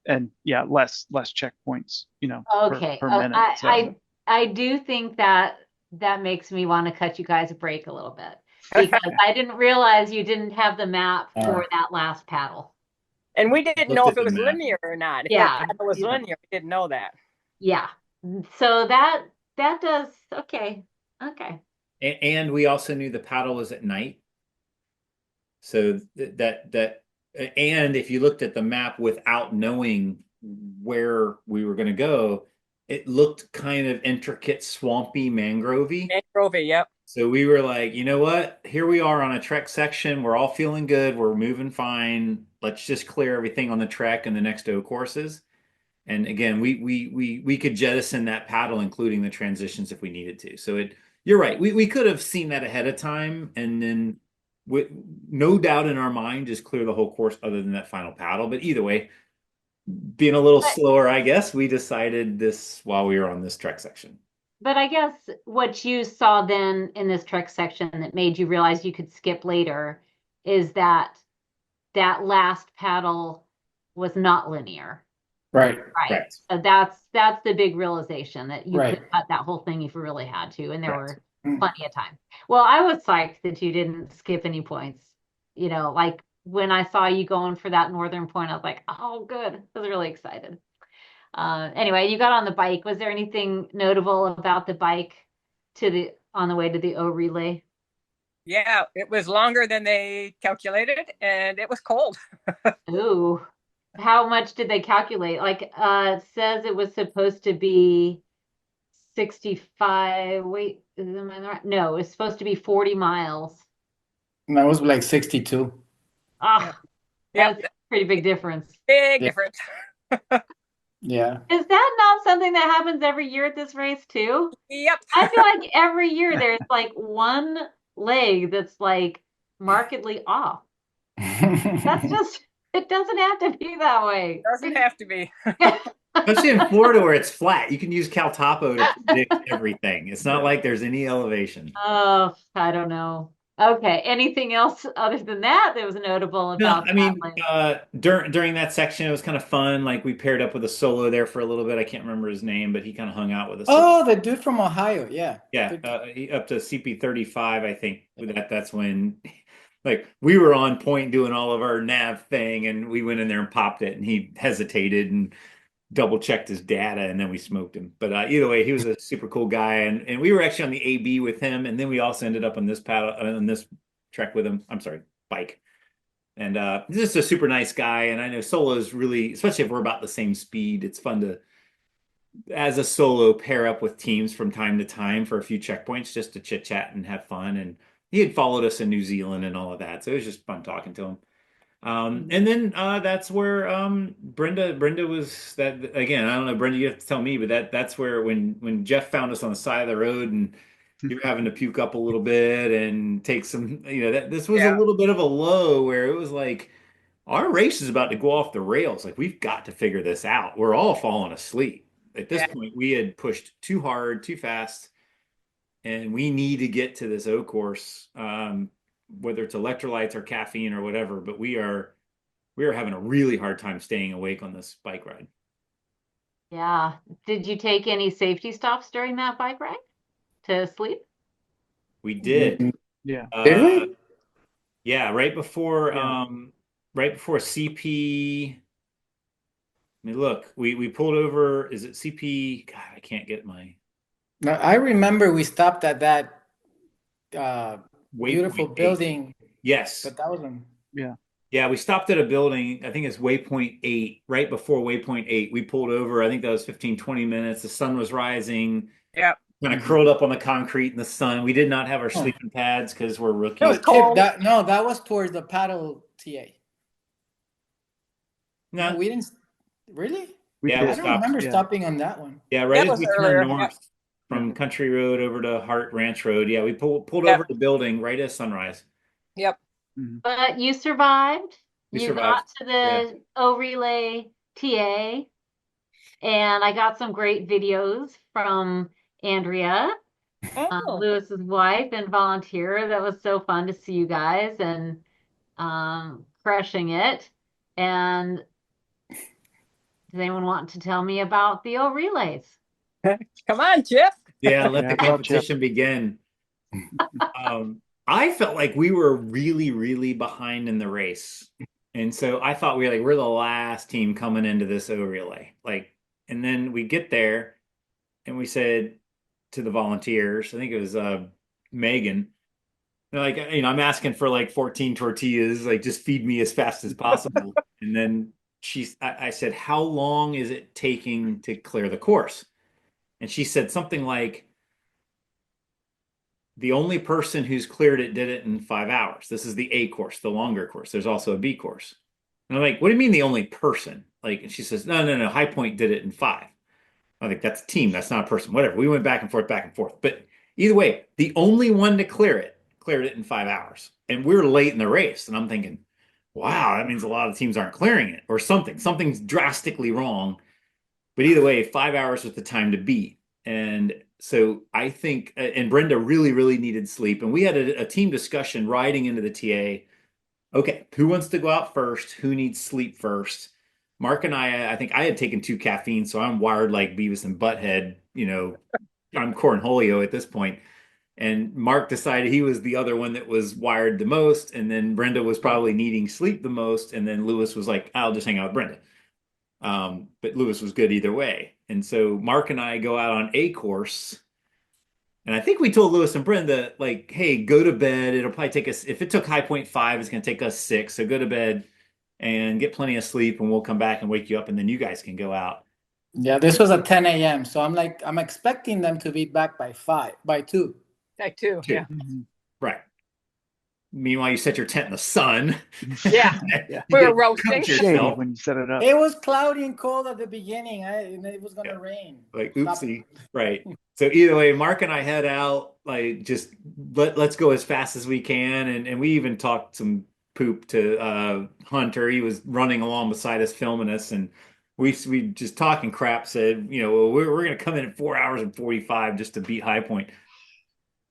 Speaker 3: and yeah, less checkpoints,
Speaker 1: Okay.
Speaker 3: per minute. So
Speaker 1: I do think that that makes me want to cut you guys a break a little bit because I didn't realize you didn't have the map for that last paddle.
Speaker 5: And we didn't
Speaker 2: Looked
Speaker 5: know
Speaker 2: at
Speaker 5: if it
Speaker 2: the
Speaker 5: was
Speaker 2: map.
Speaker 5: linear or not. If that
Speaker 1: Yeah.
Speaker 5: paddle was linear, we didn't know that.
Speaker 1: Yeah. So that does okay. Okay.
Speaker 2: And we also knew the paddle was at night. So and if you looked at the map without knowing where we were going to go, it looked kind of intricate, swampy, mangrovey.
Speaker 5: Mangrove, yep.
Speaker 2: So we were like, you know what? Here we are on a trek section. We're all feeling good. We're moving fine. Let's just clear everything on the trek and the next O courses. And again, we could jettison that paddle, including the transitions if we needed to. So you're right. We could have seen that ahead of time, and then with no doubt in our mind, just clear the whole course other than that final paddle. But either way, being a little
Speaker 1: But
Speaker 2: slower, I guess we decided this while we were on this trek section.
Speaker 1: but I guess what you saw then in this trek section that made you realize you could skip later is that that last paddle was not linear.
Speaker 4: Right.
Speaker 1: Right.
Speaker 2: Correct.
Speaker 1: So that's the big realization that you
Speaker 4: Right.
Speaker 1: could cut that whole thing if you really had to, and there
Speaker 2: Correct.
Speaker 1: were
Speaker 4: Mm.
Speaker 1: plenty of time. Well, I was psyched that you didn't skip any points. Like when I saw you going for that northern point, I was like, oh, good. I was really excited. Anyway, you got on the bike. Was there anything notable about the bike on the way to the O relay?
Speaker 5: Yeah, it was longer than they calculated, and it was cold.
Speaker 1: Ooh, how much did they calculate? Like, it says it was supposed to be 65. Wait, am I right? No, it's supposed to be 40 miles.
Speaker 4: And that was like 62.
Speaker 1: Ah,
Speaker 5: Yep,
Speaker 1: that's a pretty big difference.
Speaker 5: big
Speaker 4: Yeah.
Speaker 5: difference.
Speaker 4: Yeah.
Speaker 1: Is that not something that happens every year at this race too?
Speaker 5: Yep.
Speaker 1: I feel like every year there's like one leg that's like markedly off. That's just, it doesn't have to be that way.
Speaker 5: Doesn't have to be.
Speaker 2: Especially in Florida where it's flat, you can use Caltopo to predict everything. It's not like there's any elevation.
Speaker 1: Oh, I don't know. Okay, anything else other than that that was notable
Speaker 2: No,
Speaker 1: about
Speaker 2: I
Speaker 1: that
Speaker 2: mean,
Speaker 1: leg?
Speaker 2: during that section, it was kind of fun. Like we paired up with a solo there for a little bit. I can't remember his name, but he kind of hung out with us.
Speaker 4: Oh, the dude from Ohio. Yeah.
Speaker 2: Yeah, up to CP 35, I think. That's when, like, we were on point doing all of our nav thing, and we went in there and popped it, and he hesitated and double checked his data, and then we smoked him. But either way, he was a super cool guy, and we were actually on the AB with him, and then we also ended up on this paddle on this trek with him. I'm sorry, bike. And he's just a super nice guy. And I know solo is really, especially if we're about the same speed, it's fun to, as a solo, pair up with teams from time to time for a few checkpoints just to chit chat and have fun. And he had followed us in New Zealand and all of that. So it was just fun talking to him. And then that's where Brenda was that again. I don't know, Brenda, you have to tell me, but that's where when Jeff found us on the side of the road and you were having to puke up a little bit and take some, that this was a
Speaker 5: Yeah.
Speaker 2: little bit of a low where it was like our race is about to go off the rails. Like we've got to figure this out. We're all falling asleep. At this
Speaker 5: Yeah.
Speaker 2: point, we had pushed too hard, too fast, and we need to get to this O course. Whether it's electrolytes or caffeine or whatever, but we are having a really hard time staying awake on this bike ride.
Speaker 1: Yeah. Did you take any safety stops during that bike ride to sleep?
Speaker 2: We did.
Speaker 3: yeah.
Speaker 4: Did we?
Speaker 2: Yeah,
Speaker 3: Yeah.
Speaker 2: right before CP. I mean, look, we pulled over. Is it CP? God, I can't get my
Speaker 4: Now, I remember we stopped at that uh, beautiful
Speaker 2: waypoint 8.
Speaker 4: building,
Speaker 2: Yes.
Speaker 4: but that wasn't.
Speaker 3: Yeah.
Speaker 2: Yeah, we stopped at a building. I think it's waypoint 8, right before waypoint 8. We pulled over. I think that was 15, 20 minutes. The sun was rising,
Speaker 5: Yeah.
Speaker 2: kind of
Speaker 3: Mhm.
Speaker 2: curled up on the concrete in the sun. We did not have our
Speaker 4: Oh.
Speaker 2: sleeping pads because we're
Speaker 5: It was
Speaker 2: rookies.
Speaker 4: Chip,
Speaker 5: cold.
Speaker 4: that no, that was towards the paddle TA. No,
Speaker 2: No,
Speaker 4: we didn't. Really?
Speaker 3: We
Speaker 2: yeah, we
Speaker 4: I
Speaker 3: did.
Speaker 4: don't
Speaker 2: stopped.
Speaker 4: remember
Speaker 3: Yeah.
Speaker 4: stopping on that one.
Speaker 2: Yeah, right
Speaker 5: That
Speaker 2: as
Speaker 5: was
Speaker 2: we turned
Speaker 5: earlier. Yep.
Speaker 2: north
Speaker 3: Yeah.
Speaker 2: from Country Road over to Hart Ranch Road. Yeah, we pulled over
Speaker 5: Yep.
Speaker 2: the building right as sunrise.
Speaker 5: Yep.
Speaker 3: Mhm.
Speaker 1: But you survived.
Speaker 2: We
Speaker 1: You
Speaker 2: survived.
Speaker 1: got to
Speaker 2: Yeah.
Speaker 1: the O Relay TA, and I got some great videos from Andrea,
Speaker 5: Oh.
Speaker 1: Lewis's wife and volunteer. That was so fun to see you guys and crushing it. And does anyone want to tell me about the O Relays?
Speaker 5: Come on, Chip.
Speaker 2: Yeah, let the
Speaker 3: Yeah. Go, Chip.
Speaker 2: competition begin. I felt like we were really, really behind in the race. And so I thought we're the last team coming into this O relay. And then we get there and we said to the volunteers, I think it was Megan, they're like, I'm asking for like 14 tortillas, like just feed me as fast as possible. And then I said, how long is it taking to clear the course? And she said something like, the only person who's cleared it did it in 5 hours. This is the A course, the longer course. There's also a B course. And I'm like, what do you mean the only person? Like, and she says, no, no, no. High Point did it in 5. I think that's a team. That's not a person. Whatever. We went back and forth, back and forth. But either way, the only one to cleared it in 5 hours. And we were late in the race. And I'm thinking, wow, that means a lot of teams aren't clearing it or something. Something's drastically wrong. But either way, 5 hours was the time to beat. And so I think, and Brenda really, really needed sleep. And we had a team discussion riding into the TA. Okay, who wants to go out first? Who needs sleep first? Mark and I think I had taken 2 caffeine, so I'm wired like Beavis and Butthead. I'm Cornholio at this point. And Mark decided he was the other one that was wired the most. And then Brenda was probably needing sleep the most. And then Lewis was like, I'll just hang out with Brenda. But Lewis was good either way. And so Mark and I go out on a course. And I think we told Lewis and Brenda, like, hey, go to bed. It'll probably take us, if it took High Point 5, it's going to take us 6. So go to bed and get plenty of sleep, and we'll come back and wake you up, and then you guys can go out.
Speaker 4: Yeah, this was at 10 a.m. So I'm expecting them to be back by 2.
Speaker 5: I too. Yeah.
Speaker 3: Mhm.
Speaker 2: Right. Meanwhile, you set your tent in the sun.
Speaker 5: Yeah.
Speaker 3: Yeah.
Speaker 5: We were
Speaker 2: You
Speaker 5: roasting.
Speaker 2: cooked
Speaker 3: Shady
Speaker 2: yourself.
Speaker 3: when you set it up.
Speaker 4: It was cloudy and cold at the beginning, and it was gonna rain.
Speaker 2: Like,
Speaker 4: Stop
Speaker 2: oopsie.
Speaker 4: it.
Speaker 2: Right. So either way, Mark and I head out, like just let's go as fast as we can. And we even talked some poop to Hunter. He was running along beside us, filming us, and we just talking crap, said, well, we're gonna come in at 4 hours and 45 just to beat High Point.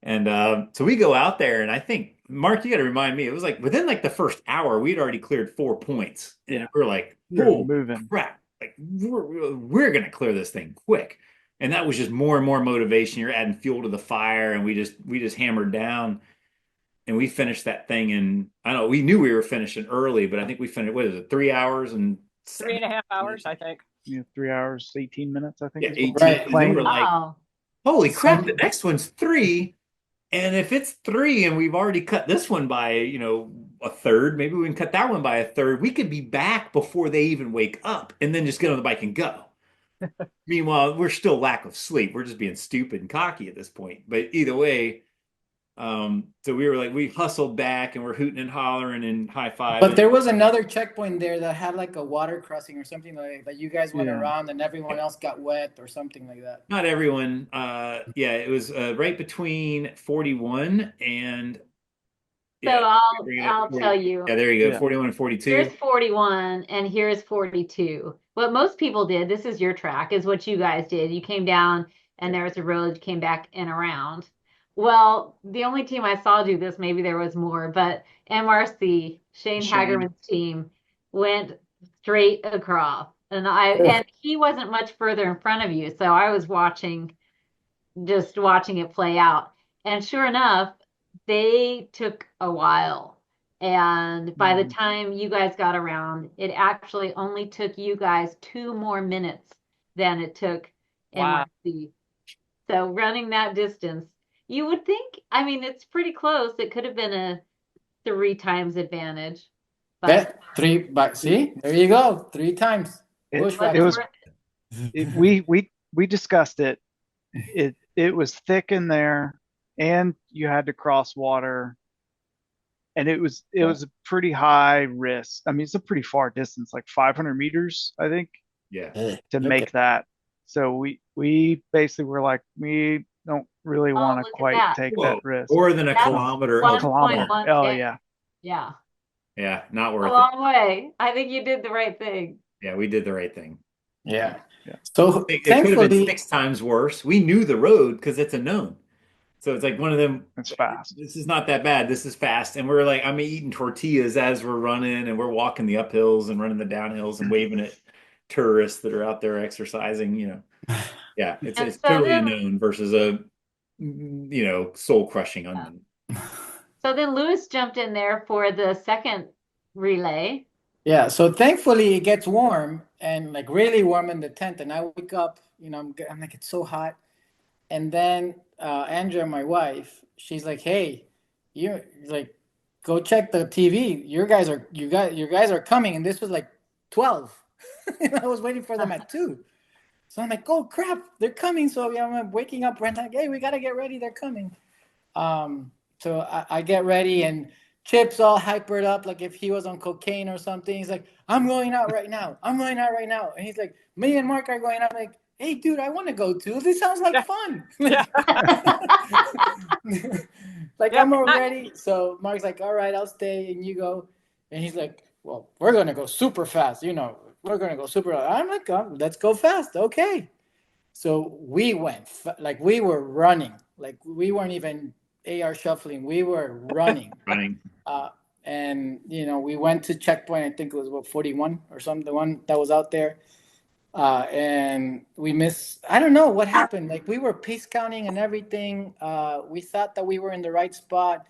Speaker 2: And so we go out there, and I think Mark, you got to remind me, it was like within like the first hour, we'd already cleared 4 points, and
Speaker 3: Yeah.
Speaker 2: we were like,
Speaker 3: You're
Speaker 2: "Holy
Speaker 3: moving.
Speaker 2: crap! Like we're gonna clear this thing quick." And that was just more and more motivation. You're adding fuel to the fire, and we just hammered down, and we finished that thing in, I don't know, we knew we were finishing early, but I think we finished, what is it, 3 hours and
Speaker 5: 3.5 hours, I think.
Speaker 3: 3 hours, 18 minutes, I think.
Speaker 2: Yeah,
Speaker 3: Is what
Speaker 2: 18.
Speaker 4: Right.
Speaker 2: And then we're
Speaker 3: claimed.
Speaker 2: like,
Speaker 1: Wow.
Speaker 2: holy crap, the
Speaker 4: Some
Speaker 2: next one's 3. And if it's 3 and we've already cut this one by, a third, maybe we can cut that one by a third. We could be back before they even wake up and then just get on the bike and go. Meanwhile, we're still lack of sleep. We're just being stupid and cocky at this point. But either way, so we were like, we hustled back and we're hooting and hollering and high five.
Speaker 4: But there was another checkpoint there that had like a water crossing or something like that. You guys went
Speaker 3: Yeah.
Speaker 4: around and everyone else got wet or something like that.
Speaker 2: Not everyone. Yeah, it was right between 41 and
Speaker 1: So
Speaker 2: yeah,
Speaker 1: I'll tell you.
Speaker 2: yeah, there you go,
Speaker 3: Yeah.
Speaker 2: 41 and 42.
Speaker 1: Here's 41 and here's 42. What most people did, this is your track, is what you guys did. You came down and there was a road, you came back and around. Well, the only team I saw do this, maybe there was more, but MRC, Shane
Speaker 3: Shane.
Speaker 1: Hagerman's team, went straight across. And he wasn't much further in front of you, so I was just watching it play out. And sure enough, they took a while. And by the time you guys got around, it actually only took you guys 2 more minutes than it took
Speaker 6: Wow.
Speaker 1: NYC. So running that distance, you would think, I mean, it's pretty close. It could have been a 3 times advantage, but
Speaker 4: But see, there you go. 3 times.
Speaker 3: It
Speaker 1: let's
Speaker 3: it was
Speaker 4: Bushwhacking.
Speaker 3: we discussed it. It was thick in there, and you had to cross water, and it was a pretty high risk. I mean, it's a pretty far distance, like 500 meters, I think,
Speaker 2: Yeah.
Speaker 3: to
Speaker 4: Okay.
Speaker 3: make that. So we basically were like, we don't really want to
Speaker 1: look at
Speaker 3: quite
Speaker 1: that.
Speaker 3: take
Speaker 2: Whoa.
Speaker 3: that risk.
Speaker 2: More than a
Speaker 1: That's
Speaker 2: kilometer
Speaker 3: A
Speaker 2: of
Speaker 1: 1.1
Speaker 3: kilometer.
Speaker 2: water.
Speaker 3: Oh
Speaker 1: K.
Speaker 3: yeah.
Speaker 1: Yeah.
Speaker 2: Yeah, not
Speaker 1: A
Speaker 2: worth it.
Speaker 1: long way. I think you did the right thing.
Speaker 2: Yeah, we did the right thing.
Speaker 4: Yeah.
Speaker 3: Yeah.
Speaker 4: So
Speaker 2: It could have been
Speaker 4: thankfully,
Speaker 2: 6 times worse. We knew the road because it's a known. So it's like one of them.
Speaker 3: It's fast.
Speaker 2: This is not that bad. This is fast. And we're like, I'm eating tortillas as we're running, and we're walking the uphills and running the downhills and waving at tourists that are out there exercising. Yeah,
Speaker 1: And
Speaker 2: it's
Speaker 1: so
Speaker 2: totally a
Speaker 1: then,
Speaker 2: known versus a soul crushing unknown.
Speaker 1: so then Lewis jumped in there for the second relay.
Speaker 4: yeah. So thankfully, it gets warm and like really warm in the tent, and I wake up. I'm like, it's so hot. And then Andrea, my wife, she's like, "Hey, you like go check the TV. You guys are coming." And this was like 12. And I was waiting for them at 2. So I'm like, "Oh crap, they're coming!" So yeah, I'm waking up Brenda, like, "Hey, we gotta get ready. They're coming." So I get ready, and Chip's all hypered up, like if he was on cocaine or something. He's like, "I'm going out right now. I'm going out right now." And he's like, "Me and Mark are going out." I'm like, "Hey, dude, I want to go too. This sounds like fun."
Speaker 5: Yeah.
Speaker 4: Like,
Speaker 5: Yeah,
Speaker 4: I'm all ready. So Mark's like, "All right, I'll stay and you go." And he's like, "Well, we're going to go super fast. We're going to go super fast." I'm like, "Oh, let's go fast." Okay. So we went, like we were running, like we weren't even AR shuffling. We were running.
Speaker 2: Running.
Speaker 4: And, we went to checkpoint. I think it was what, 41 or something, the one that was out there. And we missed, I don't know what happened. Like we were pace counting and everything. We thought that we were in the right spot,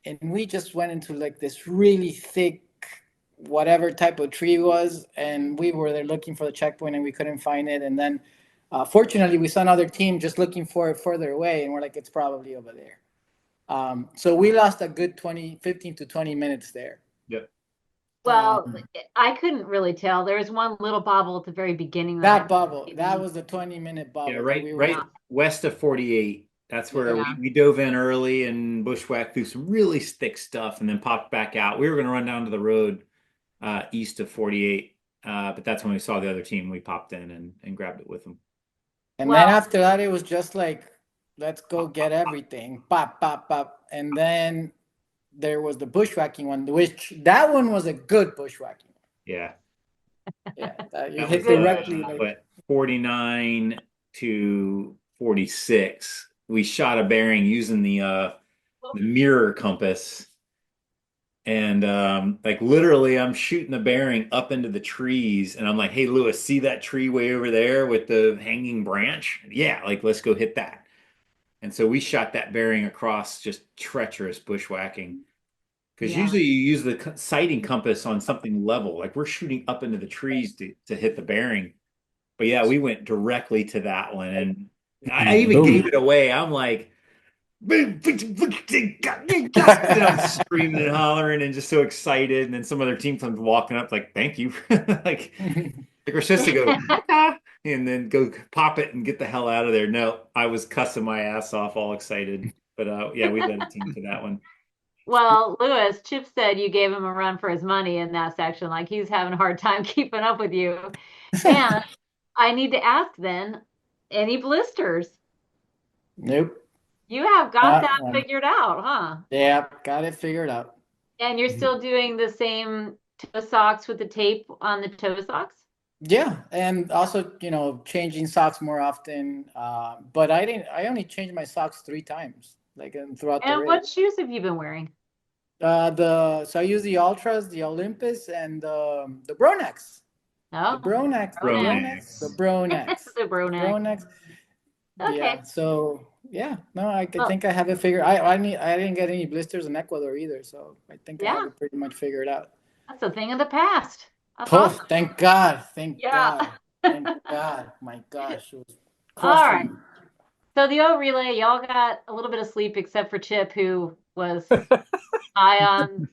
Speaker 4: and we just went into like this really thick, whatever type of tree was. And we were there looking for the checkpoint and we couldn't find it. And then, fortunately, we saw another team just looking for it further away. And we're like, it's probably over there. So we lost a good 15 to 20 minutes there.
Speaker 2: Yep.
Speaker 1: Well, I couldn't really tell. There was one little bobble at the very beginning.
Speaker 4: That bubble, that was the 20-minute bubble.
Speaker 2: Yeah,
Speaker 4: that we were
Speaker 2: right west of 48. That's where
Speaker 1: Yeah.
Speaker 2: we dove in early and bushwhacked through some really thick stuff and then popped back out. We were going to run down to the road east of 48, but that's when we saw the other team. We popped in and grabbed it with them.
Speaker 4: And
Speaker 1: Well-
Speaker 4: then after that, it was just like, let's go get everything. Pop, pop, pop. And then there was the bushwhacking one, which that one was a good bushwhacking.
Speaker 2: Yeah.
Speaker 4: Yeah, you
Speaker 2: That
Speaker 4: hit
Speaker 2: was,
Speaker 4: directly.
Speaker 2: what, 49 to 46. We shot a bearing using the mirror compass. And like literally I'm shooting the bearing up into the trees and I'm like, "Hey Lewis, see that tree way over there with the hanging branch? Yeah, like let's go hit that." And so we shot that bearing across just treacherous bushwhacking. Because
Speaker 1: Yeah.
Speaker 2: usually you use the sighting compass on something level. Like we're shooting up into the trees to hit the bearing. But yeah, we went directly to that one. And I even gave it away. I'm like, and I'm screaming and hollering and just so excited. And then some other team comes walking up like, "Thank you." like we're supposed to go and then go pop it and get the hell out of there. No, I was cussing my ass off, all excited. But yeah, we led a team to that one.
Speaker 1: Well, Lewis, Chip said you gave him a run for his money in that section. Like he's having a hard time keeping up with you. And I need to ask then, any blisters?
Speaker 4: Nope.
Speaker 1: You have got
Speaker 4: That
Speaker 1: that
Speaker 4: one.
Speaker 1: figured out, huh?
Speaker 4: Yeah, got it figured out.
Speaker 1: And you're still doing the same toe socks with the tape on the toe socks?
Speaker 4: Yeah, and also, changing socks more often. But I only changed my socks 3 times, like throughout the
Speaker 1: And
Speaker 4: race.
Speaker 1: what shoes have you been wearing?
Speaker 4: So I use the Ultras, the Olympus, and the Bronex.
Speaker 1: Oh,
Speaker 4: The Bronex.
Speaker 2: Bronex.
Speaker 4: The Bronex.
Speaker 1: The Bronex.
Speaker 4: Bronex.
Speaker 1: Okay.
Speaker 4: Yeah. So yeah, no, I
Speaker 1: Well,
Speaker 4: think I have it figured. I didn't get any blisters in Ecuador either, so I think I have
Speaker 1: yeah,
Speaker 4: it pretty much figured out.
Speaker 1: that's a thing of the past. That's
Speaker 4: Oh,
Speaker 1: awesome.
Speaker 4: thank God. Thank
Speaker 1: Yeah.
Speaker 4: God. Thank God. My gosh, it was
Speaker 1: All
Speaker 4: crushing
Speaker 1: right.
Speaker 4: me.
Speaker 1: So the O relay, y'all got a little bit of sleep except for Chip, who was high on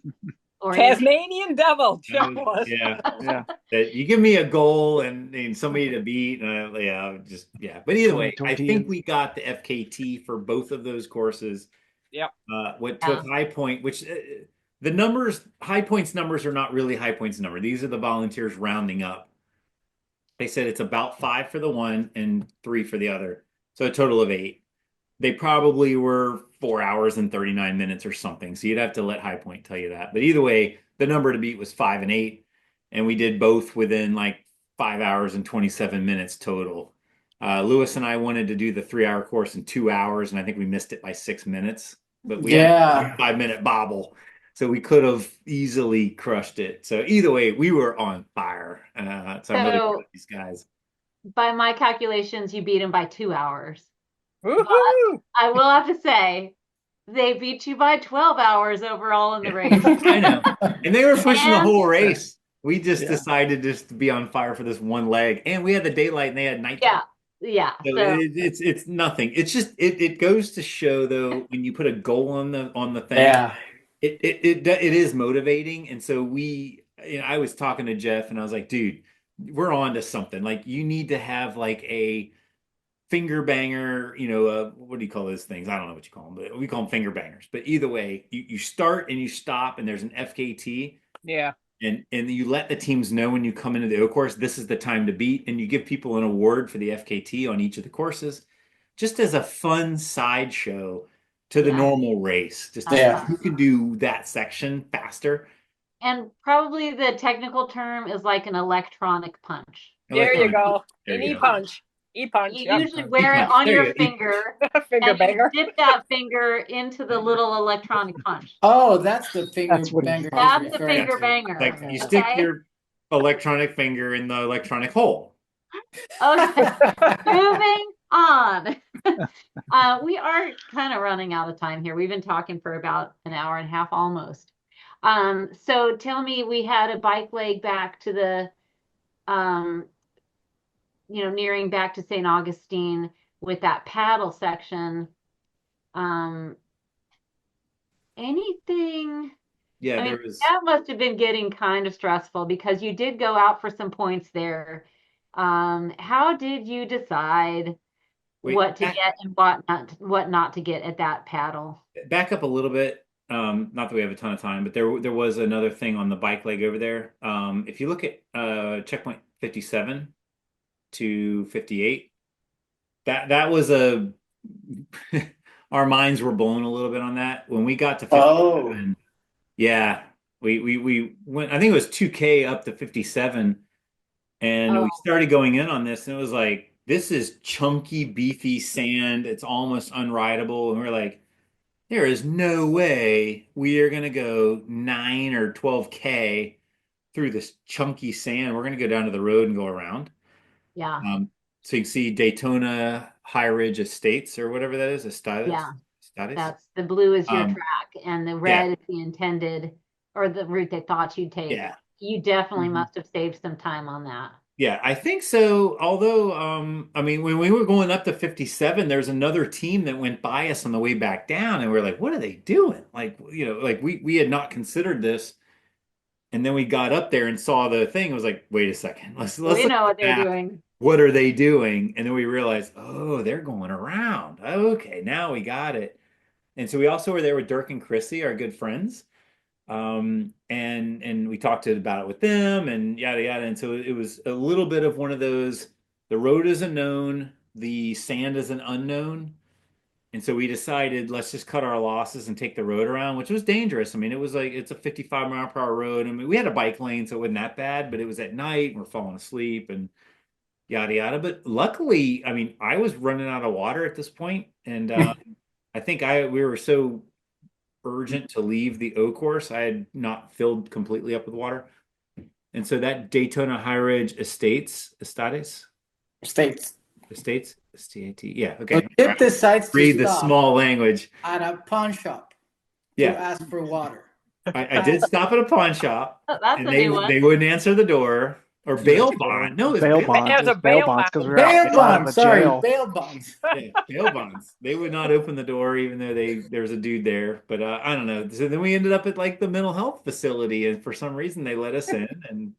Speaker 1: orientation.
Speaker 5: Tasmanian devil, Chip was.
Speaker 2: Yeah.
Speaker 3: Yeah,
Speaker 2: That you give me a goal and somebody to beat, yeah, just yeah. But either way, I think
Speaker 3: tortillas.
Speaker 2: we got the FKT for both of those courses.
Speaker 5: Yep.
Speaker 2: What
Speaker 1: Yeah.
Speaker 2: took high point, which the numbers, high points numbers are not really high points number. These are the volunteers rounding up. They said it's about 5 for the one and 3 for the other, so a total of 8. They probably were 4 hours and 39 minutes or something. So you'd have to let High Point tell you that. But either way, the number to beat was 5 and 8. And we did both within like 5 hours and 27 minutes total. Lewis and I wanted to do the 3 hour course in 2 hours, and I think we missed it by 6 minutes. But we had a
Speaker 4: Yeah.
Speaker 2: 5 minute bobble. So we could have easily crushed it. So either way, we were on fire. So I'm really proud of
Speaker 1: So
Speaker 2: these guys.
Speaker 1: by my calculations, you beat him by 2 hours. But
Speaker 5: Woohoo!
Speaker 1: I will have to say, they beat you by 12 hours overall in the race.
Speaker 2: I know. And they were pushing the
Speaker 1: And
Speaker 2: whole race. We just
Speaker 3: Yeah.
Speaker 2: decided just to be on fire for this one leg. And we had the daylight and they had nighttime.
Speaker 1: yeah, yeah.
Speaker 2: So
Speaker 1: So
Speaker 2: it's nothing. It's just it goes to show though when you put a goal on the thing,
Speaker 4: Yeah.
Speaker 2: it is motivating. And so I was talking to Jeff and I was like, dude, we're on to something. Like you need to have like a finger banger, what do you call those things? I don't know what you call them, but we call them finger bangers. But either way, you start and you stop, and there's an FKT,
Speaker 5: Yeah.
Speaker 2: and you let the teams know when you come into the O course, this is the time to beat, and you give people an award for the FKT on each of the courses, just as a fun sideshow to the
Speaker 1: yeah,
Speaker 2: normal race, just to
Speaker 1: that's
Speaker 2: see
Speaker 4: Yeah.
Speaker 1: fun.
Speaker 2: who can do that section faster.
Speaker 1: And probably the technical term is like an electronic punch.
Speaker 5: There you
Speaker 2: Electronic.
Speaker 1: You
Speaker 5: go.
Speaker 2: There
Speaker 5: An
Speaker 2: you
Speaker 5: e
Speaker 2: go.
Speaker 5: punch. E punch. Yep.
Speaker 1: usually wear it
Speaker 2: E-punch.
Speaker 1: on
Speaker 2: There
Speaker 1: your
Speaker 2: you go. E-punch.
Speaker 1: finger
Speaker 5: Finger
Speaker 1: and you
Speaker 5: banger.
Speaker 1: dip that finger into the little electronic punch.
Speaker 4: Oh, that's the finger
Speaker 3: That's what he's
Speaker 4: banger he's
Speaker 1: That's the
Speaker 4: referring
Speaker 1: finger
Speaker 4: to.
Speaker 1: banger.
Speaker 2: Like you stick
Speaker 1: Okay.
Speaker 2: your electronic finger in the electronic hole.
Speaker 1: Okay. Moving on. We are kind of running out of time here. We've been talking for about an hour and a half almost. So tell me, we had a bike leg back to the, um, nearing back to St. Augustine with that paddle section. Um, anything,
Speaker 2: Yeah,
Speaker 1: I mean,
Speaker 2: there was.
Speaker 1: that must have been getting kind of stressful because you did go out for some points there. How did you decide
Speaker 2: Wait,
Speaker 1: what to get and what not to get at that paddle?
Speaker 2: back up a little bit. Not that we have a ton of time, but there was another thing on the bike leg over there. If you look at checkpoint 57 to 58, that was a our minds were blown a little bit on that. When we got to
Speaker 4: Oh.
Speaker 2: 57, yeah, we went, I think it was 2K up to 57, and we
Speaker 1: Oh,
Speaker 2: started going in on this, and it was like, this is chunky, beefy sand. It's almost unrideable. And we're like, there is no way we are going to go 9 or 12K through this chunky sand. We're going to go down to the road and go around.
Speaker 1: yeah,
Speaker 2: Um, so you can see Daytona High Ridge Estates or whatever that is, Estates.
Speaker 1: yeah.
Speaker 2: Estates.
Speaker 1: That's the blue is your
Speaker 2: Um,
Speaker 1: track and the
Speaker 2: yeah,
Speaker 1: red is the intended or the route they thought you'd take.
Speaker 2: yeah.
Speaker 1: You definitely
Speaker 3: Mhm.
Speaker 1: must have saved some time on that.
Speaker 2: Yeah, I think so. Although, I mean, when we were going up to 57, there's another team that went by us on the way back down, and we are like, what are they doing? Like, like we had not considered this. And then we got up there and saw the thing. It was like, wait a second, let's
Speaker 1: We
Speaker 2: look
Speaker 1: know
Speaker 2: at
Speaker 1: what
Speaker 2: the
Speaker 1: they're
Speaker 2: map.
Speaker 1: doing.
Speaker 2: What are they doing? And then we realized, oh, they're going around. Okay, now we got it. And so we also were there with Dirk and Chrissy, our good friends. And we talked about it with them and yada yada. And so it was a little bit of one of those, the road is a known, the sand is an unknown. And so we decided let's just cut our losses and take the road around, which was dangerous. I mean, it was like it's a 55-mile-per-hour road. I mean, we had a bike lane, so it wasn't that bad, but it was at night and we're falling asleep and yada yada. But luckily, I mean, I was running out of water at this point, and I think we were so urgent to leave the O course, I had not filled completely up with water. And so that Daytona High Ridge Estates,
Speaker 4: States.
Speaker 2: The states, STAT. Yeah,
Speaker 4: So
Speaker 2: okay.
Speaker 4: Chip decides to
Speaker 2: Read the
Speaker 4: stop
Speaker 2: small language.
Speaker 4: at a pawn shop to
Speaker 2: Yeah,
Speaker 4: ask for water.
Speaker 2: I did stop at a pawn shop,
Speaker 1: Oh, that's
Speaker 2: and
Speaker 1: a
Speaker 2: they
Speaker 1: new one.
Speaker 2: they wouldn't answer the door or
Speaker 3: Yeah,
Speaker 2: bail bond. No, it's
Speaker 3: bail
Speaker 2: bail
Speaker 3: bonds.
Speaker 5: It
Speaker 3: It
Speaker 5: was
Speaker 3: was
Speaker 5: a
Speaker 3: bail
Speaker 5: bail
Speaker 3: bonds because we were
Speaker 5: bond.
Speaker 4: Bail
Speaker 3: outside of
Speaker 4: bonds,
Speaker 3: a
Speaker 4: sorry,
Speaker 3: jail.
Speaker 4: bail bonds.
Speaker 2: Yeah, bail bonds. They would not open the door even though there was a dude there. But I don't know. So then we ended up at like the mental health facility, and for some reason they let us in, and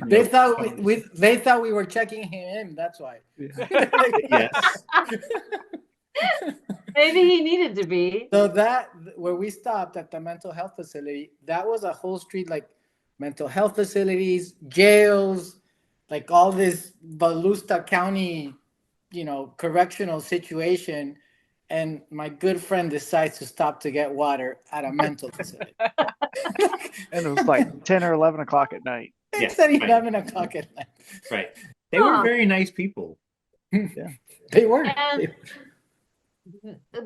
Speaker 4: They
Speaker 2: you
Speaker 4: thought
Speaker 2: know,
Speaker 4: they thought we were checking him in. That's why.
Speaker 3: Yeah.
Speaker 2: yes,
Speaker 1: Maybe he needed to be.
Speaker 4: So that where we stopped at the mental health facility, that was a whole street like mental health facilities, jails, like all this Volusia County, correctional situation. And my good friend decides to stop to get water at a mental facility.
Speaker 3: And it was like 10 or 11 o'clock at night.
Speaker 4: It's
Speaker 2: yes,
Speaker 4: at
Speaker 2: right,
Speaker 4: 11 o'clock at night.
Speaker 2: right. They were
Speaker 1: Huh.
Speaker 2: very nice people.
Speaker 3: Yeah.
Speaker 4: They were.
Speaker 1: And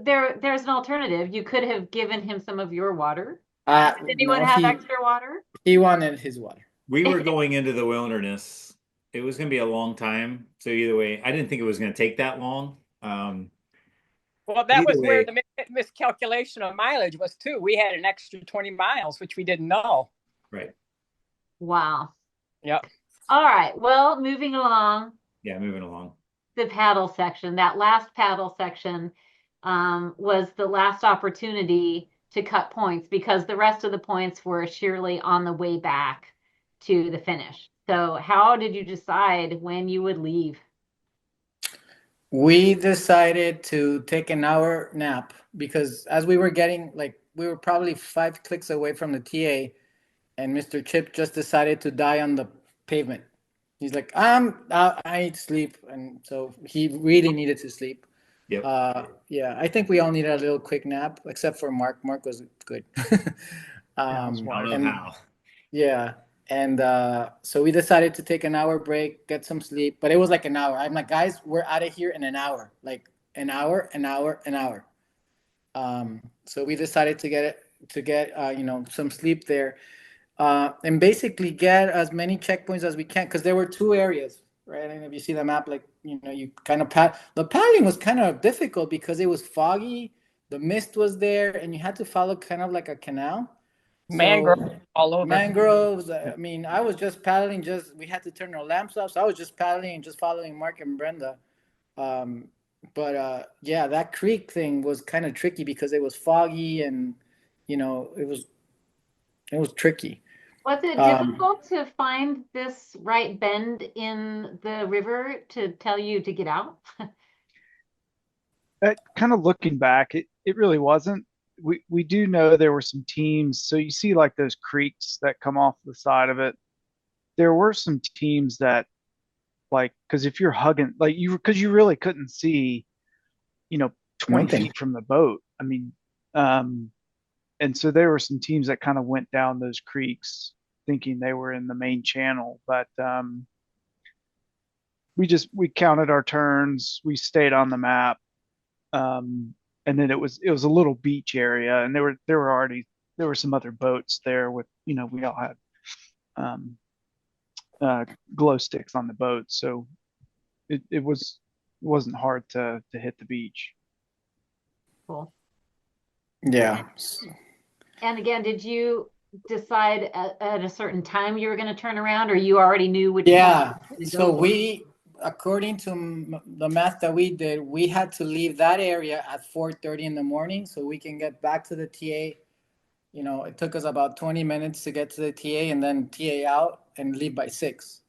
Speaker 1: there's an alternative. You could have given him some of your water. Did anyone
Speaker 4: No,
Speaker 1: have extra water?
Speaker 4: he wanted his water.
Speaker 2: We were going into the wilderness. It was going to be a long time. So either way, I didn't think it was going to take that long.
Speaker 5: Well,
Speaker 2: But
Speaker 5: that
Speaker 2: either
Speaker 5: was where
Speaker 2: way,
Speaker 5: the miscalculation of mileage was too. We had an extra 20 miles, which we didn't know.
Speaker 2: right.
Speaker 1: Wow.
Speaker 5: Yep.
Speaker 1: All right. Well, moving along,
Speaker 2: Yeah, moving along.
Speaker 1: the paddle section. That last paddle section was the last opportunity to cut points because the rest of the points were surely on the way back to the finish. So, how did you decide when you would leave?
Speaker 4: We decided to take an hour nap because as we were getting we were probably 5 clicks away from the TA, and Mr. Chip just decided to die on the pavement. He's like, I need to sleep, and so he really needed to sleep.
Speaker 2: Yep.
Speaker 4: Yeah, I think we all needed a little quick nap, except for Mark. Mark was good.
Speaker 2: I don't know
Speaker 4: and
Speaker 2: how.
Speaker 4: yeah, and so we decided to take an hour break, get some sleep, but it was like an hour. I'm like, guys, we're out of here in an hour, like an hour, an hour, an hour. So we decided to get some sleep there, and basically get as many checkpoints as we can because there were two areas, right? And if you see the map, like you kind of the paddling was kind of difficult because it was foggy, the mist was there, and you had to follow kind of like a canal.
Speaker 5: Mangrove all over.
Speaker 4: Mangroves. I mean, I was just paddling. We had to turn our lamps off, so I was just paddling and just following Mark and Brenda. But yeah, that creek thing was kind of tricky because it was foggy and it was tricky.
Speaker 1: Was it difficult to find this right bend in the river to tell you to get out?
Speaker 3: Kind of looking back, it really wasn't. We do know there were some teams. So you see like those creeks that come off the side of it. There were some teams that like, because if you're hugging, like because you really couldn't see, 20
Speaker 4: Nothing.
Speaker 3: feet from the boat. I mean, and so there were some teams that kind of went down those creeks thinking they were in the main channel, but we counted our turns, we stayed on the map, and then it was a little beach area, and there were some other boats there with we all had glow sticks on the boat, so it wasn't hard to hit the beach.
Speaker 1: Cool.
Speaker 4: Yeah.
Speaker 1: And again, did you decide at a certain time you were going to turn around, or you already knew which
Speaker 4: Yeah.
Speaker 1: one to
Speaker 4: So
Speaker 1: go for?
Speaker 4: we, according to the math that we did, we had to leave that area at 4:30 in the morning so we can get back to the TA. It took us about 20 minutes to get to the TA and then TA out and leave by 6.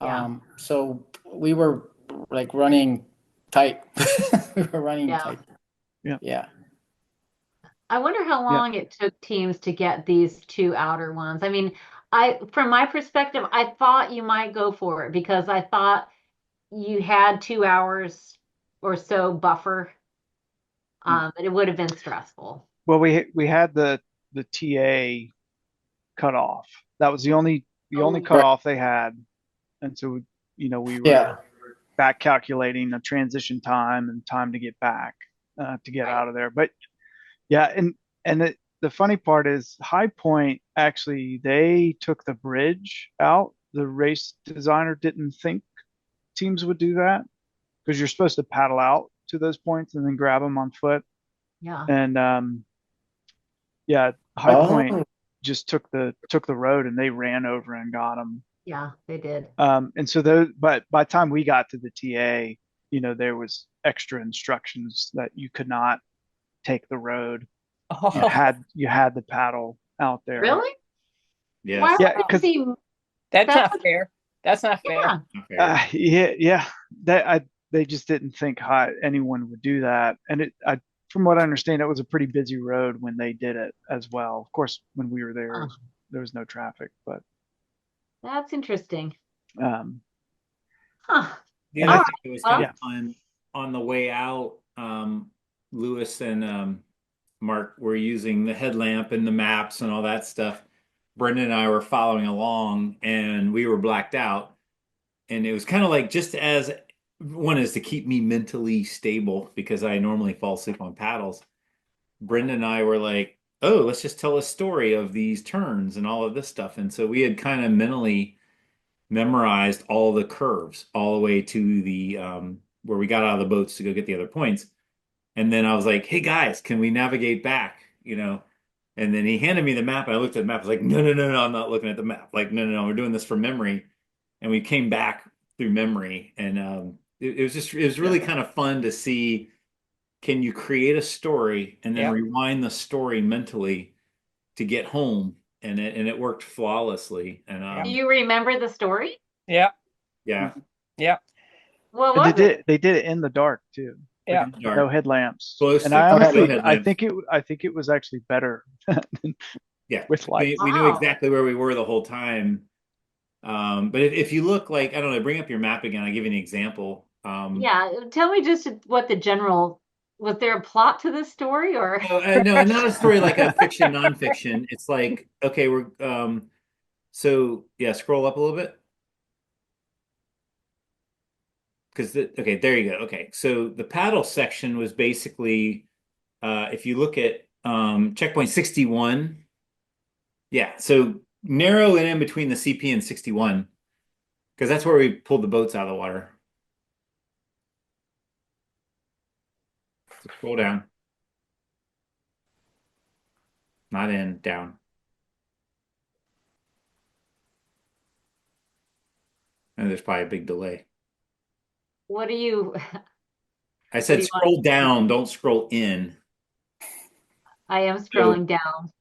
Speaker 1: Yeah.
Speaker 4: So we were like running tight. We were running
Speaker 1: Yeah.
Speaker 4: tight.
Speaker 3: Yeah.
Speaker 4: Yeah.
Speaker 1: I wonder how
Speaker 3: Yeah.
Speaker 1: long it took teams to get these two outer ones. I mean, from my perspective, I thought you might go for it because I thought you had 2 hours or so buffer. But it would have been stressful.
Speaker 3: Well, we had the TA cut off. That was the only cutoff they had, and so we were
Speaker 4: Yeah.
Speaker 3: back calculating the transition time and time to get back to get out of there. But yeah, and the funny part is High Point actually they took the bridge out. The race designer didn't think teams would do that, because you're supposed to paddle out to those points and then grab them on foot.
Speaker 1: Yeah.
Speaker 3: And yeah, High Point just took the road and they ran over and got them.
Speaker 1: Yeah, they did.
Speaker 3: And so those, but by the time we got to the TA, you know, there was extra instructions that you could not take the road.
Speaker 5: Oh,
Speaker 3: You had the paddle out there.
Speaker 1: Really?
Speaker 2: Yes.
Speaker 1: Why
Speaker 3: Yeah,
Speaker 1: would it
Speaker 3: 'cause-
Speaker 1: seem
Speaker 5: that's
Speaker 1: that
Speaker 5: not fair. That's not fair.
Speaker 1: yeah.
Speaker 2: Okay.
Speaker 3: yeah. They just didn't think anyone would do that. And from what I understand, it was a pretty busy road when they did it as well. Of course, when we were there,
Speaker 1: Huh.
Speaker 3: there was no traffic, but
Speaker 1: That's interesting.
Speaker 3: um,
Speaker 1: Huh.
Speaker 2: The
Speaker 3: And
Speaker 2: other
Speaker 3: I-
Speaker 2: thing that was kind
Speaker 3: Yeah.
Speaker 2: of fun on the way out, Lewis and Mark were using the headlamp and the maps and all that stuff. Brenda and I were following along and we were blacked out. And it was kind of like just as one is to keep me mentally stable because I normally fall asleep on paddles. Brenda and I were like, oh, let's just tell a story of these turns and all of this stuff. And so we had kind of mentally memorized all the curves all the way to the where we got out of the boats to go get the other points. And then I was like, hey guys, can we navigate back? You know, and then he handed me the map and I looked at the map. I was like, no, no, no, no, I'm not looking at the map. Like, no, no, no, we're doing this from memory. And we came back through memory. And it was really kind of fun to see, can you create a story and then
Speaker 5: Yep.
Speaker 2: rewind the story mentally to get home? And it worked flawlessly. And
Speaker 1: Do you remember the story?
Speaker 5: Yeah.
Speaker 2: yeah.
Speaker 5: Yeah.
Speaker 1: What
Speaker 3: And
Speaker 1: was it?
Speaker 3: they did it in the dark too.
Speaker 5: Yeah.
Speaker 2: Dark.
Speaker 3: No headlamps.
Speaker 2: Close
Speaker 3: And
Speaker 2: to-
Speaker 3: I
Speaker 2: no
Speaker 3: honestly,
Speaker 2: headlamps.
Speaker 3: I think it was actually better
Speaker 2: Yeah.
Speaker 3: with lights.
Speaker 2: We knew
Speaker 1: Wow.
Speaker 2: exactly where we were the whole time. But if you look like, I don't know, bring up your map again. I'll give you an example.
Speaker 1: Yeah, tell me just what the general, was there a plot to this story or?
Speaker 2: No, not a story like a fiction, nonfiction. It's like, okay, so yeah, scroll up a little bit. Okay, there you go. Okay, so the paddle section was basically, if you look at checkpoint 61, yeah, so narrow it in between the CP and 61, because that's where we pulled the boats out of the water. So scroll down. Not in, down. And there's probably a big delay.
Speaker 1: What do you,
Speaker 2: I said
Speaker 1: do you
Speaker 2: scroll down, don't scroll in.
Speaker 1: I am scrolling down.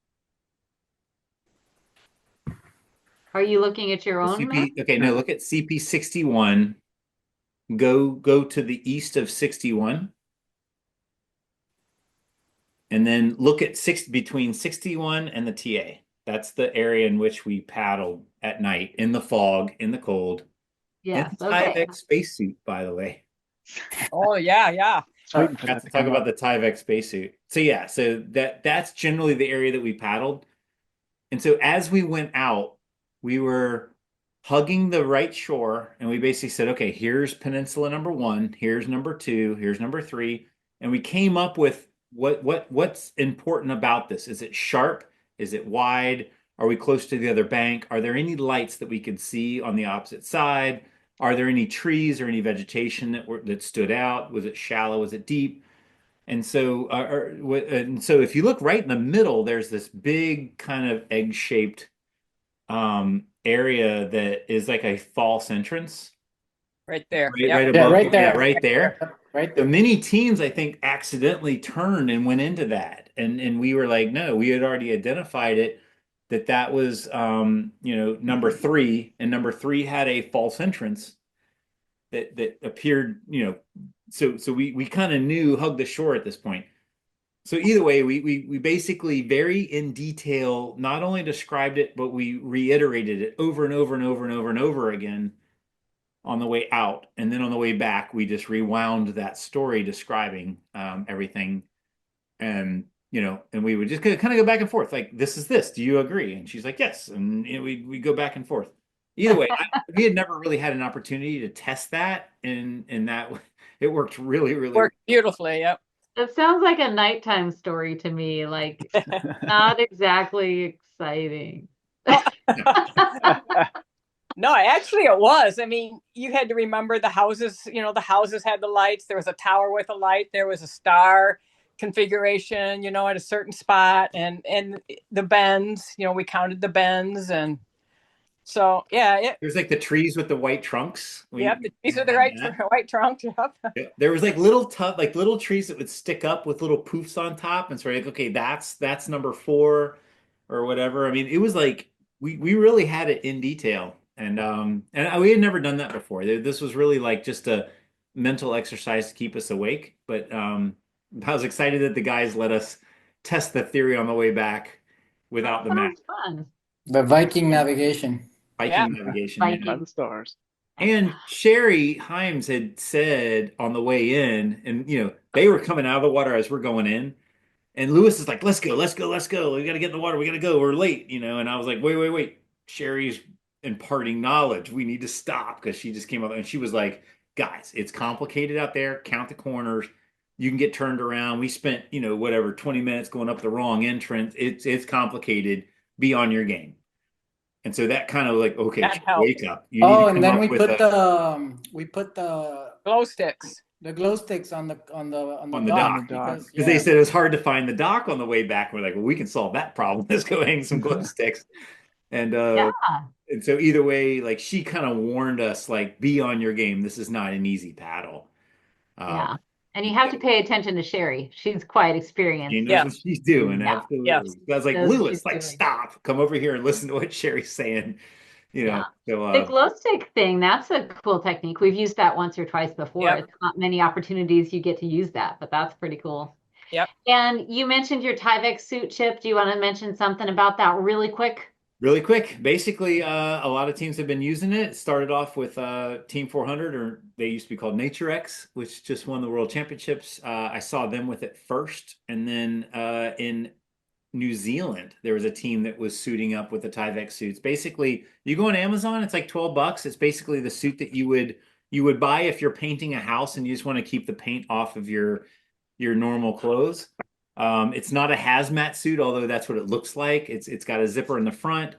Speaker 1: Are you looking at your own map?
Speaker 2: Okay, no, look at CP 61. Go to the east of 61. And then look at between 61 and the TA. That's the area in which we paddled at night in the fog, in the cold.
Speaker 1: Yes,
Speaker 2: And the
Speaker 1: okay.
Speaker 2: Tyvek spacesuit, by the way.
Speaker 5: Oh, yeah. Yeah.
Speaker 3: Waiting for
Speaker 2: Got
Speaker 3: that
Speaker 2: to
Speaker 3: to
Speaker 2: talk
Speaker 3: come
Speaker 2: about
Speaker 3: up.
Speaker 2: the Tyvek spacesuit. So yeah, so that's generally the area that we paddled. And so as we went out, we were hugging the right shore, and we basically said, okay, here's peninsula number 1, here's number 2, here's number 3, and we came up with what's important about this. Is it sharp? Is it wide? Are we close to the other bank? Are there any lights that we could see on the opposite side? Are there any trees or any vegetation that stood out? Was it shallow? Was it deep? And so, if you look right in the middle, there's this big kind of egg-shaped area that is like a false entrance.
Speaker 5: Right there.
Speaker 2: Right,
Speaker 5: Yep.
Speaker 2: right
Speaker 4: Yeah,
Speaker 2: above,
Speaker 4: right there.
Speaker 2: yeah, right there.
Speaker 4: Right
Speaker 2: So
Speaker 4: there.
Speaker 2: many teams, I think, accidentally turned and went into that, and we were like, no, we had already identified it that was number 3, and number 3 had a false entrance that appeared, so we kind of knew hug the shore at this point. So either way, we basically very in detail not only described it, but we reiterated it over and over and over and over and over again on the way out. And then on the way back, we just rewound that story describing everything. And and we would just kind of go back and forth, like, this is this. Do you agree? And she's like, yes. And we go back and forth. Either way, we had never really had an opportunity to test that, and that it worked really, really
Speaker 5: Worked beautifully. Yep.
Speaker 1: It sounds like a nighttime story to me, like not exactly exciting.
Speaker 5: No, actually it was. I mean, you had to remember the houses, the houses had the lights. There was a tower with a light. There was a star configuration, at a certain spot, and the bends, we counted the bends. And so, yeah,
Speaker 2: There's like the trees with the white trunks.
Speaker 5: yep, these are the
Speaker 2: Had
Speaker 5: right
Speaker 2: that.
Speaker 5: white trunk. Yep.
Speaker 2: Yeah. There was like little like little trees that would stick up with little poofs on top, and so like, okay, that's number four or whatever. I mean, it was like we really had it in detail, and we had never done that before. This was really like just a mental exercise to keep us awake. But I was excited that the guys let us test the theory on the way back without the map.
Speaker 1: Sounds fun.
Speaker 4: The Viking navigation.
Speaker 5: Yeah.
Speaker 2: Hiking navigation, yeah.
Speaker 3: By
Speaker 1: Viking.
Speaker 3: the stars.
Speaker 2: And Sherry Himes had said on the way in, and they were coming out of the water as we're going in. And Lewis is like, let's go, let's go, let's go. We got to get in the water. We got to go. We're late. And I was like, wait, wait, wait. Sherry's imparting knowledge. We need to stop because she just came up and she was like, guys, it's complicated out there. Count the corners. You can get turned around. We spent, whatever, 20 minutes going up the wrong entrance. It's complicated. Be on your game. And so that kind of like, okay,
Speaker 5: That helped.
Speaker 2: wake up. You need
Speaker 4: Oh,
Speaker 2: to
Speaker 4: and
Speaker 2: come
Speaker 4: then
Speaker 2: up
Speaker 4: we
Speaker 2: with
Speaker 4: put
Speaker 2: a
Speaker 5: Glow sticks.
Speaker 4: the glow sticks on the
Speaker 2: on the
Speaker 4: dock
Speaker 2: dock
Speaker 3: dock.
Speaker 4: because
Speaker 2: because they said it was hard to find the dock on the way back. We're like, well, we can solve that problem. Let's go hang some glow sticks. And
Speaker 1: Yeah,
Speaker 2: and so either way, like she kind of warned us, like, be on your game. This is not an easy paddle. Um,
Speaker 1: yeah. And you have to pay attention to Sherry. She's quite
Speaker 2: she
Speaker 1: experienced.
Speaker 2: knows
Speaker 5: Yeah.
Speaker 2: what she's doing.
Speaker 1: Yeah,
Speaker 5: Yes.
Speaker 2: Absolutely. So I was like,
Speaker 1: knows what she's
Speaker 2: Lewis, like,
Speaker 1: doing.
Speaker 2: stop, come over here and listen to what Sherry's saying.
Speaker 1: Yeah.
Speaker 2: So
Speaker 1: The glow stick thing, that's a cool technique. We've used that once or twice before.
Speaker 5: Yep.
Speaker 1: It's not many opportunities you get to use that, but that's pretty cool.
Speaker 5: Yep.
Speaker 1: And you mentioned your Tyvek suit, Chip. Do you want to mention something about that really quick?
Speaker 2: really quick, basically, a lot of teams have been using it. It started off with Team 400, or they used to be called Nature X, which just won the World Championships. I saw them with it first, and then in New Zealand, there was a team that was suiting up with the Tyvek suits. Basically, you go on Amazon, it's like $12. It's basically the suit that you would buy if you're painting a house and you just want to keep the paint off of your normal clothes. It's not a hazmat suit, although that's what it looks like. It's got a zipper in the front,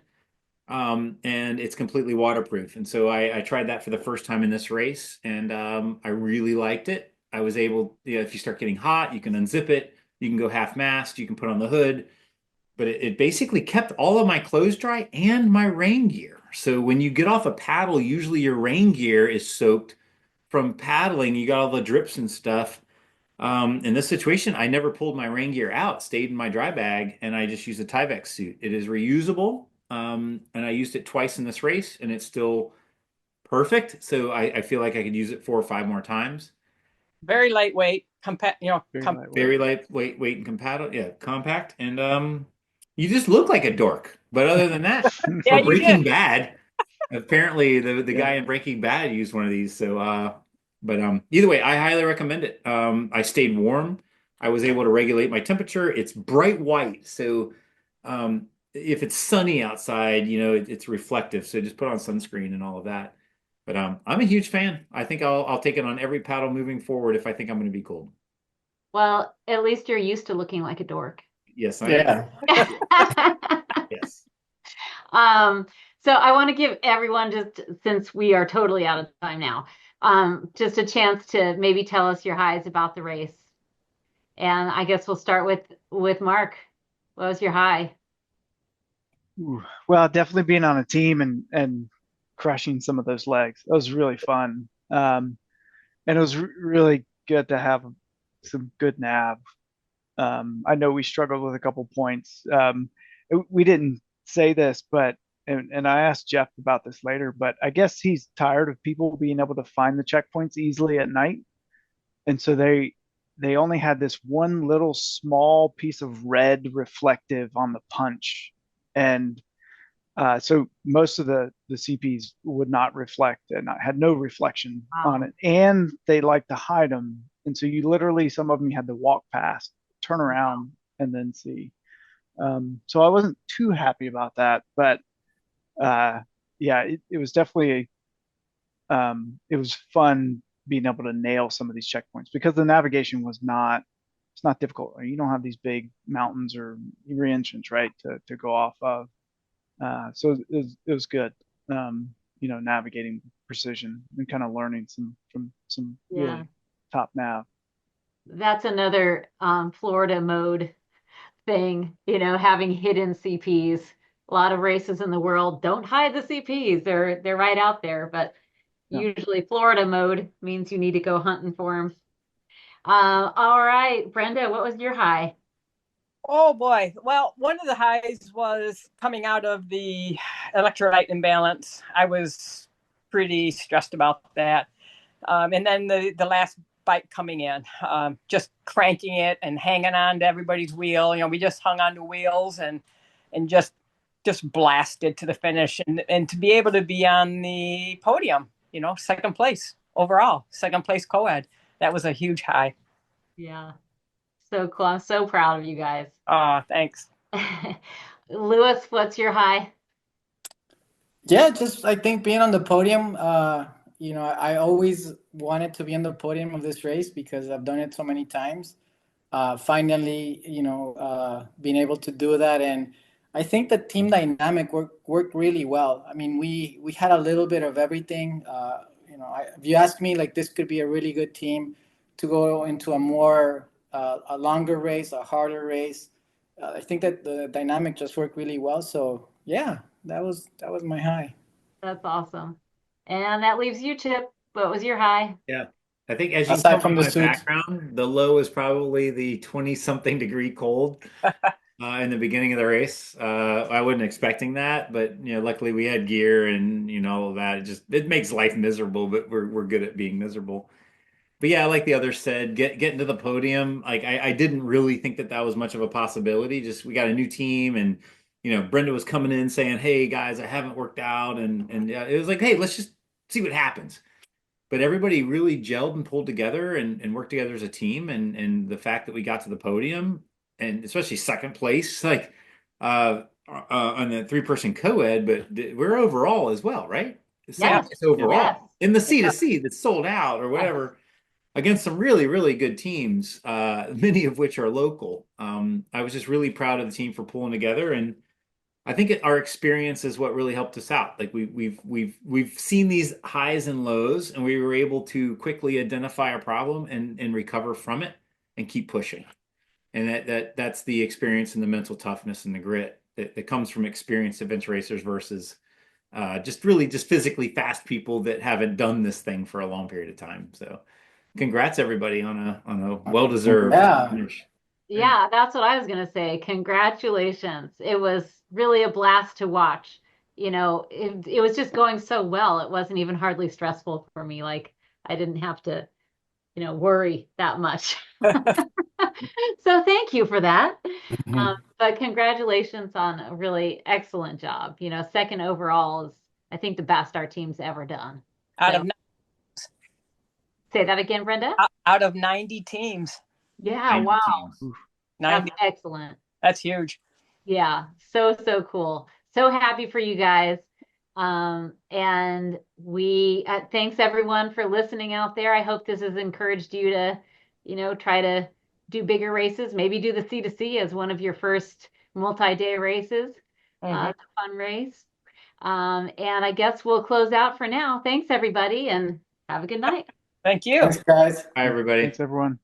Speaker 2: and it's completely waterproof. And so I tried that for the first time in this race, and I really liked it. I was able, if you start getting hot, you can unzip it. You can go half mast. You can put on the hood. But it basically kept all of my clothes dry and my rain gear. So when you get off a paddle, usually your rain gear is soaked from paddling. You got all the drips and stuff. In this situation, I never pulled my rain gear out, stayed in my dry bag, and I just used a Tyvek suit. It is reusable, and I used it twice in this race, and it's still perfect. So I feel like I could use it 4 or 5 more times.
Speaker 5: Very lightweight, compact,
Speaker 3: Very lightweight.
Speaker 2: Very lightweight, weight and compatible, yeah, compact, and you just look like a dork. But other than that,
Speaker 5: Yeah,
Speaker 2: for
Speaker 5: you
Speaker 2: Breaking
Speaker 5: did.
Speaker 2: Bad, apparently the
Speaker 3: Yeah.
Speaker 2: guy in Breaking Bad used one of these. So but either way, I highly recommend it. I stayed warm. I was able to regulate my temperature. It's bright white, so if it's sunny outside, it's reflective. So just put on sunscreen and all of that. But I'm a huge fan. I think I'll take it on every paddle moving forward if I think I'm going to be cold.
Speaker 1: Well, at least you're used to looking like a dork.
Speaker 2: Yes, I am. Yes.
Speaker 1: So I want to give everyone, just since we are totally out of time now, just a chance to maybe tell us your highs about the race. And I guess we'll start with Mark. What was your high?
Speaker 3: Ooh. Well, definitely being on a team and crushing some of those legs. That was really fun. And it was really good to have some good nav. I know we struggled with a couple points. We didn't say this, but and I asked Jeff about this later, but I guess he's tired of people being able to find the checkpoints easily at night, and so they only had this one little small piece of red reflective on the punch, and so most of the CPs would not reflect and had no reflection on it, and they like to hide them, and so you literally some of them you had to walk past, turn around, and then see. So I wasn't too happy about that, but yeah, it was definitely it was fun being able to nail some of these checkpoints because the navigation was not it's not difficult. You don't have these big mountains or re-entrance, right, to go off of. So it was good. navigating precision and kind of learning from some
Speaker 1: Yeah.
Speaker 3: really top nav.
Speaker 1: That's another Florida mode thing, having hidden CPs. A lot of races in the world don't hide the CPs. They're right out there, but
Speaker 3: Yeah.
Speaker 1: usually Florida mode means you need to go hunting for them. All right, Brenda, what was your high?
Speaker 5: Oh boy. Well, one of the highs was coming out of the electrolyte imbalance. I was pretty stressed about that. And then the last bike coming in, just cranking it and hanging on to everybody's wheel. We just hung on to wheels and just blasted to the finish, and to be able to be on the podium, second place overall, second place co-ed. That was a huge high.
Speaker 1: Yeah, so cool. I'm so proud of you guys.
Speaker 5: Thanks.
Speaker 1: Lewis, what's your high?
Speaker 4: Yeah, just I think being on the podium, I always wanted to be on the podium of this race because I've done it so many times. Finally, being able to do that, and I think the team dynamic worked really well. I mean, we had a little bit of everything. If you ask me, like this could be a really good team to go into a longer race, a harder race. I think that the dynamic just worked really well. So yeah, that was my high.
Speaker 1: That's awesome. And that leaves you, Chip. What was your high?
Speaker 2: Yeah. I think as you can tell
Speaker 4: Aside from
Speaker 2: from
Speaker 4: the
Speaker 2: my
Speaker 4: suits.
Speaker 2: background, the low is probably the 20-something degree cold in the beginning of the race. I wasn't expecting that, but luckily we had gear and all of that. It makes life miserable, but we're good at being miserable. But yeah, like the others said, getting to the podium, like I didn't really think that was much of a possibility. Just we got a new team, and Brenda was coming in saying, "Hey guys, I haven't worked out," and it was like, "Hey, let's just see what happens." But everybody really gelled and pulled together and worked together as a team, and the fact that we got to the podium and especially second place, like on the three-person co-ed, but we're overall as well, right? Second
Speaker 1: Yes,
Speaker 2: place
Speaker 1: yes,
Speaker 2: overall in the C to C that's sold out or
Speaker 1: yes.
Speaker 2: whatever against some really, really good teams, many of which are local. I was just really proud of the team for pulling together, and I think our experience is what really helped us out. Like we've seen these highs and lows, and we were able to quickly identify a problem and recover from it and keep pushing. And that's the experience and the mental toughness and the grit that comes from experienced adventure racers versus just physically fast people that haven't done this thing for a long period of time. So congrats everybody on a well-deserved
Speaker 4: Yeah.
Speaker 2: finish.
Speaker 1: Yeah, that's what I was going to say. Congratulations. It was really a blast to watch. It was just going so well. It wasn't even hardly stressful for me. Like I didn't have to, worry that much. So thank you for that. But congratulations on a really excellent job. Second overall is, I think, the best our team's ever done.
Speaker 5: Out
Speaker 1: So
Speaker 5: of
Speaker 1: say that again, Brenda.
Speaker 5: out of 90 teams,
Speaker 1: Yeah,
Speaker 2: 90
Speaker 1: wow.
Speaker 2: teams.
Speaker 5: 90.
Speaker 1: That's excellent.
Speaker 5: That's huge.
Speaker 1: Yeah, so cool. So happy for you guys. And we thanks everyone for listening out there. I hope this has encouraged you to, try to do bigger races, maybe do the C to C as one of your first multi-day races. It's a fun race. And I guess we'll close out for now. Thanks everybody and have a good night.
Speaker 5: Thank you.
Speaker 4: Thanks, guys.
Speaker 2: Bye, everybody.
Speaker 3: Thanks, everyone.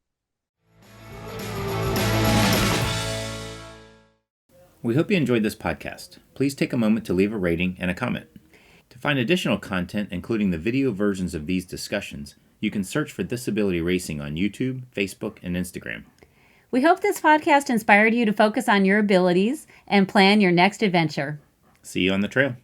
Speaker 2: We hope you enjoyed this podcast. Please take a moment to leave a rating and a comment. To find additional content, including the video versions of these discussions, you can search for Disability Racing on YouTube, Facebook, and Instagram.
Speaker 6: We hope this podcast inspired you to focus on your abilities and plan your next adventure.
Speaker 2: See you on the trail.